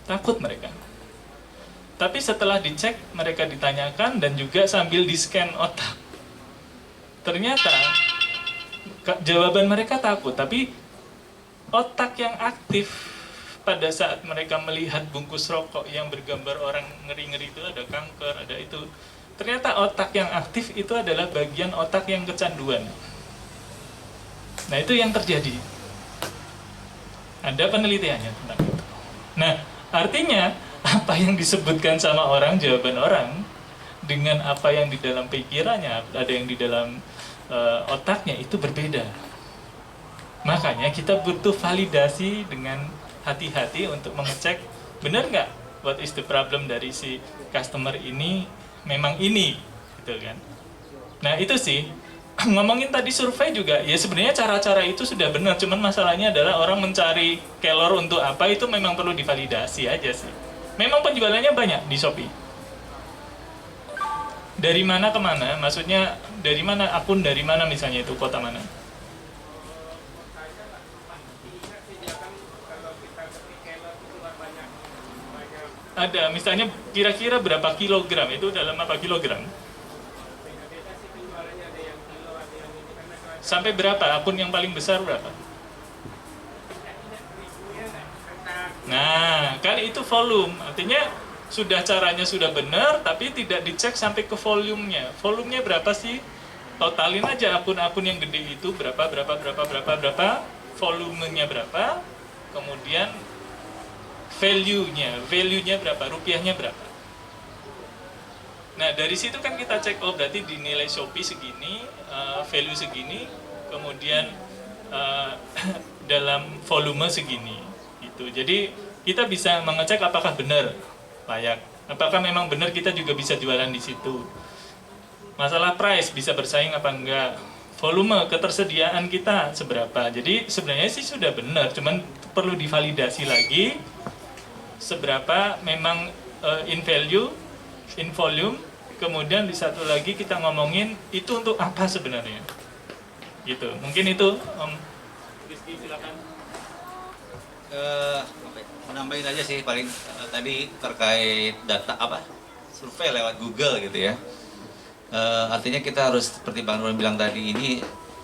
Takut mereka. Tapi setelah dicek mereka ditanyakan dan juga sambil di-scan otak, ternyata jawaban mereka takut, tapi otak yang aktif pada saat mereka melihat bungkus rokok yang bergambar orang ngeri-ngeri itu, ada kanker, ada itu, ternyata otak yang aktif itu adalah bagian otak yang kecanduan. Nah itu yang terjadi. Ada penelitiannya tentang itu. Nah artinya apa yang disebutkan sama orang, jawaban orang, dengan apa yang di dalam pikirannya, ada yang di dalam otaknya itu berbeda. Makanya kita butuh validasi dengan hati-hati untuk mengecek benar nggak what is the problem dari si customer ini memang ini, gitu kan. Nah itu sih ngomongin tadi survei juga ya, sebenarnya cara-cara itu sudah benar, cuman masalahnya adalah orang mencari kelor untuk apa itu memang perlu divalidasi aja sih. Memang penjualannya banyak di Shopee. Dari mana ke mana? Maksudnya dari mana, akun dari mana misalnya, itu kota mana? Ada, misalnya kira-kira berapa kilogram, itu dalam apa kilogram? Sampai berapa? Akun yang paling besar berapa? Nah, kan itu volume, artinya sudah caranya sudah benar, tapi tidak dicek sampai ke volumenya. Volumenya berapa sih? Totalin aja akun-akun yang gede itu berapa, volumenya berapa, kemudian value-nya berapa, rupiahnya berapa. Nah dari situ kan kita cek, oh berarti di nilai Shopee segini, value segini, kemudian dalam volume segini. Gitu. Jadi kita bisa mengecek apakah benar layak, apakah memang benar kita juga bisa jualan di situ. Masalah price bisa bersaing apa enggak, volume ketersediaan kita seberapa. Jadi sebenarnya sih sudah benar, cuman perlu divalidasi lagi seberapa memang in value, in volume. Kemudian di satu lagi kita ngomongin itu untuk apa sebenarnya. Gitu. Mungkin itu Rizky silakan. Menambahin aja sih paling tadi terkait data survei lewat Google gitu ya. Artinya kita harus seperti Bang Nurul bilang tadi,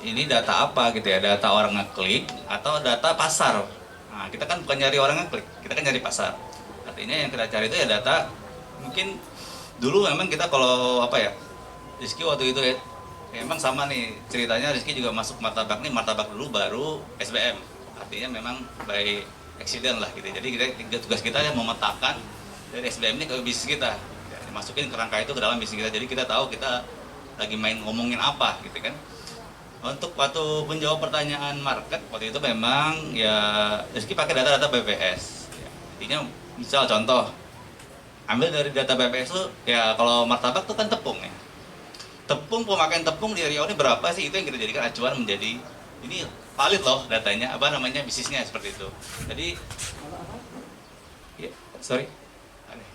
ini data apa gitu ya, data orang ngeklik atau data pasar. Nah kita kan bukan nyari orang ngeklik, kita kan nyari pasar. Artinya yang kita cari itu ya data. Mungkin dulu memang kita kalau Rizky waktu itu ya memang sama nih ceritanya, Rizky juga masuk martabak dulu baru SBM. Artinya memang by accident lah gitu. Jadi tugas kita yang memetakan dari SBM ini ke bisnis kita, ya, dimasukin kerangka itu ke dalam bisnis kita. Jadi kita tahu kita lagi main ngomongin apa gitu kan. Untuk waktu menjawab pertanyaan market waktu itu memang ya Rizky pakai data-data BPS. Ya, artinya misal contoh ambil dari data BPS tuh ya, kalau martabak tuh kan tepung ya. Tepung, pemakaian tepung di Riau ini berapa sih, itu yang kita jadikan acuan menjadi ini valid loh datanya, bisnisnya seperti itu. Jadi ya, sorry.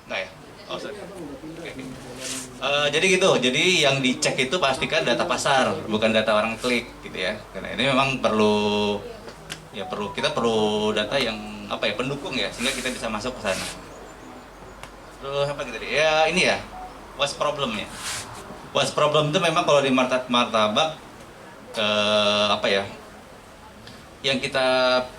Enggak ya? Oh, sorry. Okay. Jadi gitu. Jadi yang dicek itu pastikan data pasar, bukan data orang klik gitu ya. Karena ini memang kita perlu data yang pendukung ya, sehingga kita bisa masuk ke sana. Terus apa gitu ya, ini ya. What's problem ya? What's problem itu memang kalau di martabak yang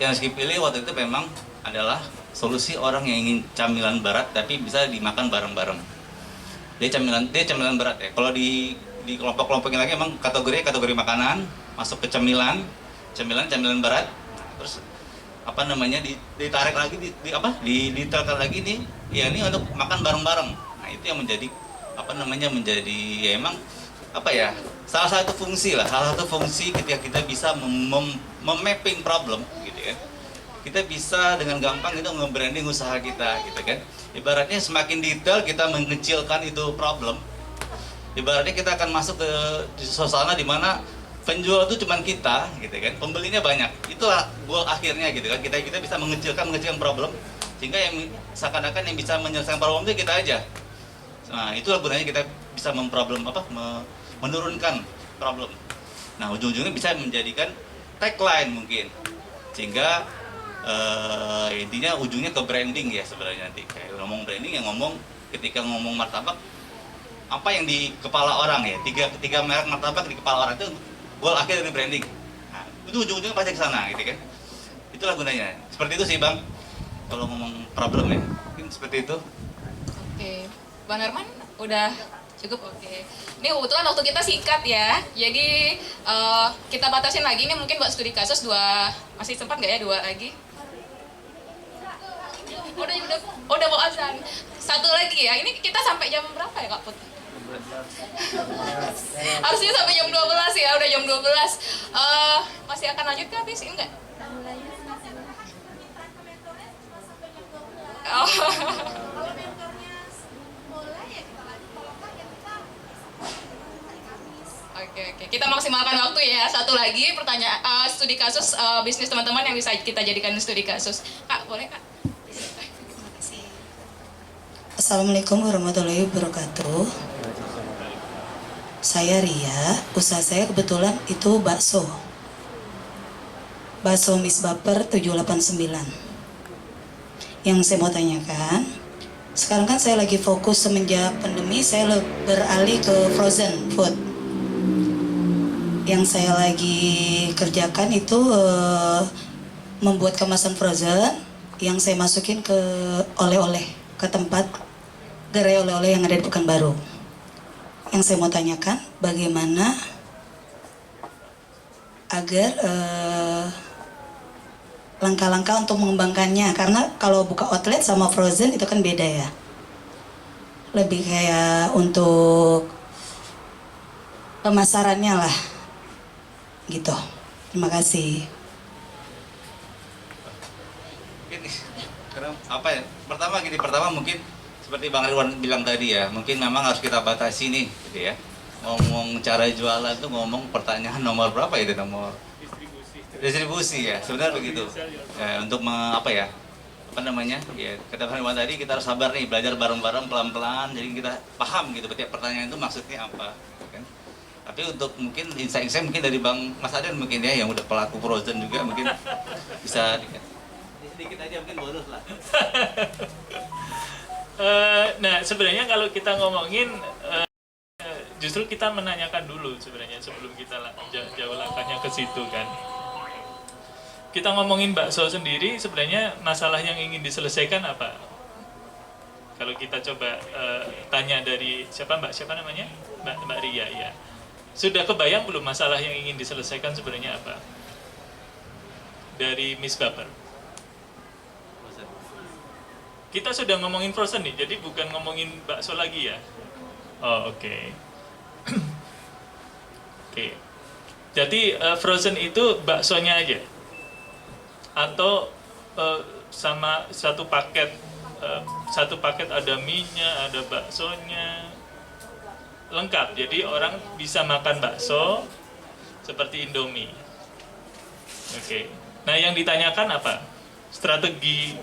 Rizky pilih waktu itu memang adalah solusi orang yang ingin camilan berat tapi bisa dimakan bareng-bareng. Dia camilan berat ya. Kalau di kelompok-kelompoknya lagi memang kategori makanan masuk ke camilan, cemilan berat, terus apa namanya ditarik lagi ditelkan lagi nih, ya ini untuk makan bareng-bareng. Nah itu yang menjadi apa namanya menjadi ya emang apa ya salah satu fungsi ketika kita bisa memapping problem gitu kan, kita bisa dengan gampang itu nge-branding usaha kita gitu kan. Ibaratnya semakin detail kita mengecilkan itu problem, ibaratnya kita akan masuk ke suasana di mana penjual itu cuma kita gitu kan, pembelinya banyak. Itulah goal akhirnya gitu kan, kita bisa mengecilkan problem, sehingga yang seakan-akan yang bisa menyelesaikan problem itu kita aja. Nah itulah gunanya kita bisa menurunkan problem. Nah ujung-ujungnya bisa menjadikan tagline mungkin, sehingga intinya ujungnya ke branding ya sebenarnya. Nanti kayak ngomong branding yang ngomong ketika ngomong martabak, apa yang di kepala orang ya, tiga merek martabak di kepala orang itu goal akhir dari branding. Nah, itu ujung-ujungnya pasti ke sana gitu kan. Itulah gunanya. Seperti itu sih Bang. Kalau ngomong problem ya, mungkin seperti itu. Oke. Bang Herman udah cukup. Oke. Ini kebetulan waktu kita singkat ya. Jadi kita batasin lagi nih, mungkin buat studi kasus masih sempat nggak ya 2 lagi? Udah mau azan. 1 lagi ya. Ini kita sampai jam berapa ya Kak Put? Harusnya sampai jam 12 ya, udah jam 12. Masih akan lanjut ke habis enggak? Oh. Oke. Kita maksimalkan waktu ya. 1 lagi pertanyaan studi kasus bisnis teman-teman yang bisa kita jadikan studi kasus. Kak, boleh Kak? Assalamualaikum warahmatullahi wabarakatuh. Saya Ria, usaha saya kebetulan itu bakso Miss Baper 789. Yang saya mau tanyakan, sekarang kan saya lagi fokus semenjak pandemi, saya beralih ke frozen food. Yang saya lagi kerjakan itu membuat kemasan frozen yang saya masukin ke oleh-oleh, ke tempat gerai oleh-oleh yang ada di Pekanbaru. Yang saya mau tanyakan, bagaimana agar langkah-langkah untuk mengembangkannya, karena kalau buka outlet sama frozen itu kan beda ya, lebih kayak untuk pemasarannya lah gitu. Terima kasih. Apa ya, pertama mungkin seperti Bang Ridwan bilang tadi ya, mungkin memang harus kita batasi nih gitu ya. Ngomong cara jualan tuh ngomong pertanyaan nomor berapa itu, nomor distribusi ya, sebenarnya begitu ya, untuk ya kata Bang Ridwan tadi, kita harus sabar nih, belajar bareng-bareng pelan-pelan, jadi kita paham gitu setiap pertanyaan itu maksudnya apa kan. Tapi untuk mungkin insight-insight mungkin dari Bang Mas Aden mungkin ya, yang udah pelaku frozen juga, mungkin bisa sedikit aja mungkin bonus lah. Nah sebenarnya kalau kita ngomongin justru kita menanyakan dulu sebenarnya sebelum kita jauh langkahnya ke situ kan. Kita ngomongin bakso sendiri, sebenarnya masalah yang ingin diselesaikan apa? Kalau kita coba tanya dari siapa namanya? Mbak Ria ya. Sudah kebayang belum masalah yang ingin diselesaikan sebenarnya apa? Dari Miss Baper. Kita sudah ngomongin frozen nih, jadi bukan ngomongin bakso lagi ya. Oh oke. Oke. Jadi frozen itu baksonya aja, atau sama satu paket ada mie-nya, ada baksonya, lengkap. Jadi orang bisa makan bakso seperti Indomie. Oke. Nah yang ditanyakan apa? Strategi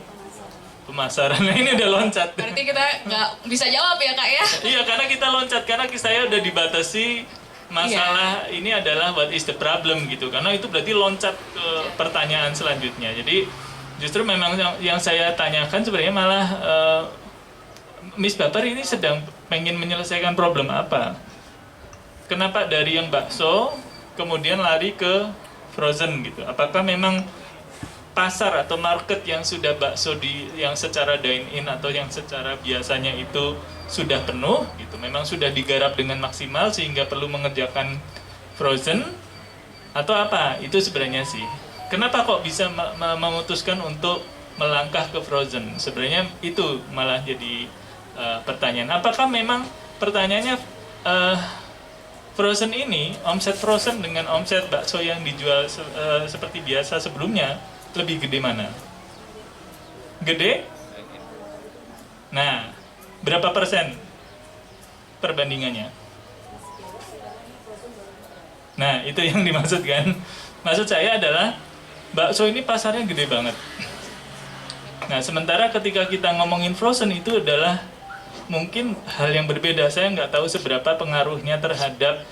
pemasaran. Nah ini udah loncat. Berarti kita nggak bisa jawab ya Kak ya? Iya, karena kita loncat, karena saya udah dibatasi masalah ini adalah what is the problem gitu. Karena itu berarti loncat ke pertanyaan selanjutnya. Jadi justru memang yang saya tanyakan sebenarnya malah Miss Baper ini sedang pengen menyelesaikan problem apa? Kenapa dari yang bakso kemudian lari ke frozen gitu? Apakah memang pasar atau market yang sudah bakso yang secara dine-in atau yang secara biasanya itu sudah penuh gitu, memang sudah digarap dengan maksimal sehingga perlu mengerjakan frozen, Atau apa? Itu sebenarnya sih. Kenapa kok bisa memutuskan untuk melangkah ke frozen? Sebenarnya itu malah jadi pertanyaan. Apakah memang pertanyaannya frozen ini, omset frozen dengan omset bakso yang dijual seperti biasa sebelumnya lebih gede mana? Gede? Nah, berapa persen perbandingannya? Nah, itu yang dimaksud kan. Maksud saya adalah bakso ini pasarnya gede banget. Nah, sementara ketika kita ngomongin frozen itu adalah mungkin hal yang berbeda. Saya nggak tahu seberapa pengaruhnya terhadap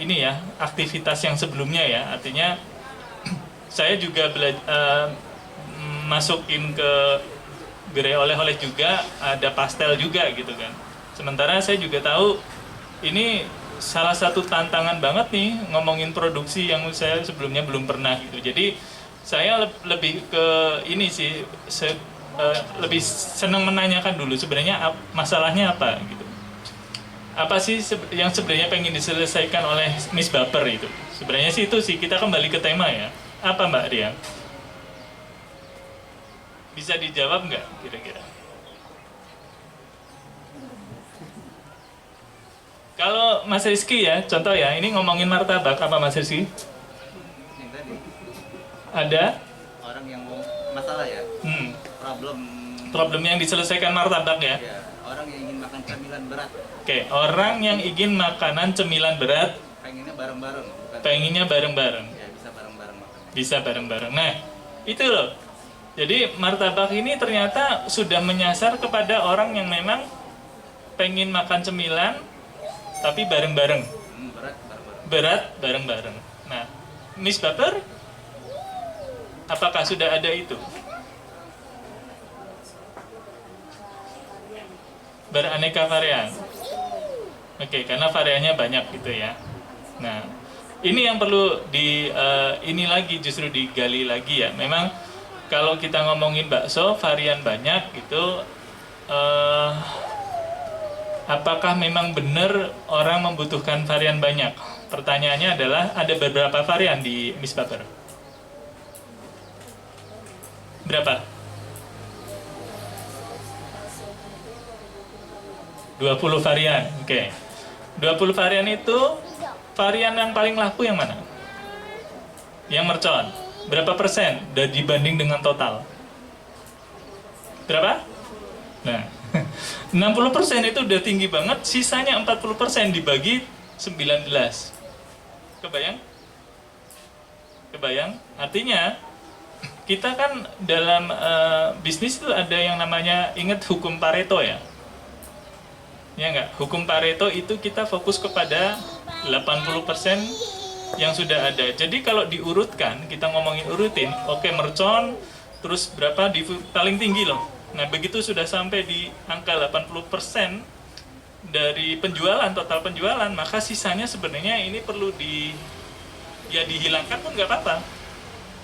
ini ya, aktivitas yang sebelumnya ya. Artinya saya juga masukin ke gerai oleh-oleh juga, ada pastel juga gitu kan. Sementara saya juga tahu ini salah satu tantangan banget nih ngomongin produksi yang saya sebelumnya belum pernah gitu. Jadi saya lebih ke ini sih, lebih senang menanyakan dulu sebenarnya masalahnya apa gitu. Apa sih yang sebenarnya pengen diselesaikan oleh Miss Baper itu? Sebenarnya sih itu sih, kita kembali ke tema ya. Apa Mbak Ria? Bisa dijawab nggak kira-kira? Kalau Mas Rizky ya, contoh ya, ini ngomongin martabak, apa Mas Rizky? Yang tadi Ada? orang yang mau masalah ya, problem yang diselesaikan martabak ya? ya, orang yang ingin makan camilan berat, Oke, orang yang ingin makanan cemilan berat, pengennya bareng-bareng, bukan pengennya bareng-bareng. ya bisa bareng-bareng makan. Bisa bareng-bareng. Nah, itu loh. Jadi martabak ini ternyata sudah menyasar kepada orang yang memang pengen makan cemilan tapi bareng-bareng. Berat bareng-bareng. Berat bareng-bareng. Nah, Miss Baper, apakah sudah ada itu? Beraneka varian. Oke, karena variannya banyak gitu ya. Nah, ini yang perlu ini lagi justru digali lagi ya. Memang kalau kita ngomongin bakso varian banyak gitu, apakah memang benar orang membutuhkan varian banyak? Pertanyaannya adalah ada beberapa varian di Miss Baper. Berapa? 20 varian. Oke. 20 varian itu varian yang paling laku yang mana? Yang mercon. Berapa persen dibanding dengan total? Berapa? Nah, 60% itu udah tinggi banget, sisanya 40% dibagi 19. Kebayang? Kebayang? Artinya, kita kan dalam bisnis itu ada yang namanya, ingat hukum Pareto ya? Ya enggak? Hukum Pareto itu kita fokus kepada 80% yang sudah ada. Jadi kalau diurutkan, kita ngomongin urutin, oke, mercon, terus berapa di paling tinggi loh. Nah, begitu sudah sampai di angka 80% dari penjualan, total penjualan, maka sisanya sebenarnya ini perlu dihilangkan pun nggak apa-apa.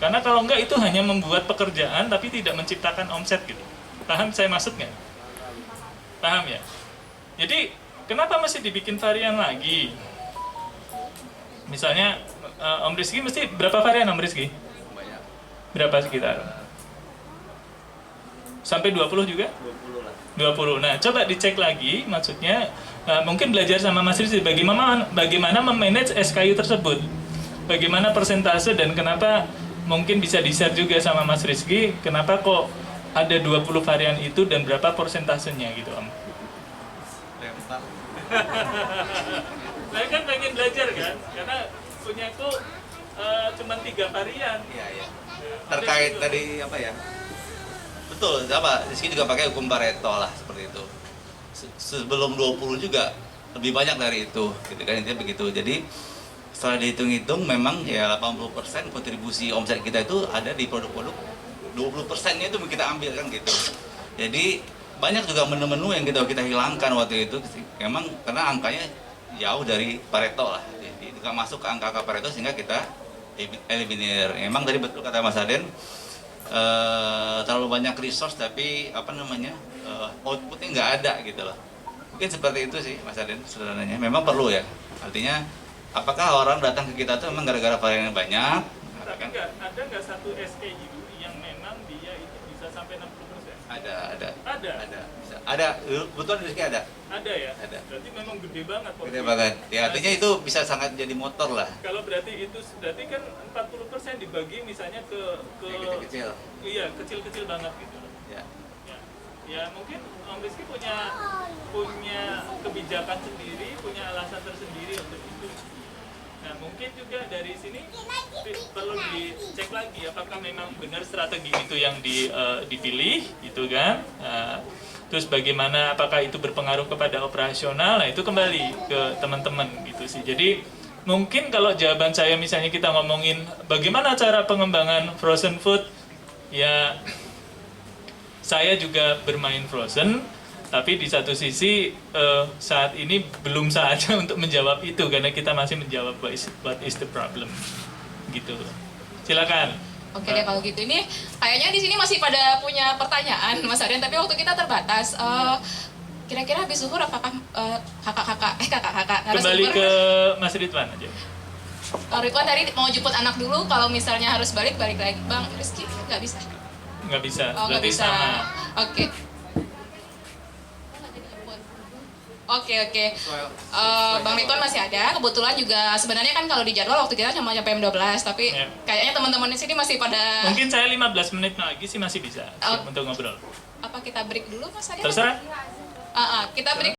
Karena kalau nggak itu hanya membuat pekerjaan tapi tidak menciptakan omset gitu. Paham saya maksud nggak? Paham ya? Jadi kenapa masih dibikin varian lagi? Misalnya Om Rizky mesti berapa varian Om Rizky? Banyak. Berapa sekitar? Sampai 20 juga? 20 lah. 20. Nah, coba dicek lagi, maksudnya mungkin belajar sama Mas Rizky bagaimana memanage SKU tersebut. Bagaimana persentase dan kenapa mungkin bisa di-share juga sama Mas Rizky, kenapa kok ada 20 varian itu dan berapa persentasenya gitu Om? Lempar. Saya kan pengen belajar kan, karena punyaku cuma 3 varian. Iya, iya. Terkait tadi apa ya? Betul, apa? Rizky juga pakai hukum Pareto lah seperti itu. Sebelum 20 juga lebih banyak dari itu, gitu kan, intinya begitu. Jadi setelah dihitung-hitung memang ya 80% kontribusi omset kita itu ada di produk-produk, 20%-nya itu kita ambil kan gitu. Jadi banyak juga menu-menu yang kita hilangkan waktu itu, memang karena angkanya jauh dari Pareto lah, jadi nggak masuk ke angka Pareto sehingga kita eliminir. Emang tadi betul kata Mas Aden, terlalu banyak resource tapi apa namanya outputnya nggak ada gitu loh. Mungkin seperti itu sih Mas Aden sederhananya. Memang perlu ya, artinya apakah orang datang ke kita tuh memang gara-gara variannya banyak? Tapi ada nggak satu SKU yang memang dia itu bisa sampai 60%? Ada. Bisa. Ada. Kebetulan di sini ada. Ada ya? Ada. Berarti memang gede banget. Gede banget. Ya artinya itu bisa sangat jadi motor lah. Kalau berarti kan 40% dibagi misalnya ke Kecil-kecil. Iya, kecil-kecil banget gitu. Ya. Ya mungkin Om Rizky punya kebijakan sendiri, punya alasan tersendiri untuk itu. Nah mungkin juga dari sini perlu dicek lagi apakah memang benar strategi itu yang dipilih gitu kan. Terus bagaimana, apakah itu berpengaruh kepada operasional, nah itu kembali ke teman-teman gitu sih. Jadi mungkin kalau jawaban saya misalnya kita ngomongin bagaimana cara pengembangan frozen food, ya saya juga bermain frozen, tapi di satu sisi saat ini belum saatnya untuk menjawab itu karena kita masih menjawab what is the problem gitu. Silakan. Oke deh kalau gitu, ini kayaknya di sini masih pada punya pertanyaan Mas Aryan, tapi waktu kita terbatas. Kira-kira habis zuhur apakah kakak-kakak Kembali ke Mas Ridwan aja. Ridwan tadi mau jemput anak dulu, kalau misalnya harus balik lagi. Bang Rizky nggak bisa? Nggak bisa. Oh nggak Berarti bisa. sama. Oke. Oke. Bang Ridwan masih ada. Kebetulan juga sebenarnya kan kalau di jadwal waktu kita cuma sampai jam 12, tapi Ya. kayaknya teman-teman di sini masih pada. Mungkin saya 15 menit lagi sih masih bisa untuk ngobrol. Apa kita break dulu Mas Aryan? Terserah. Kita break.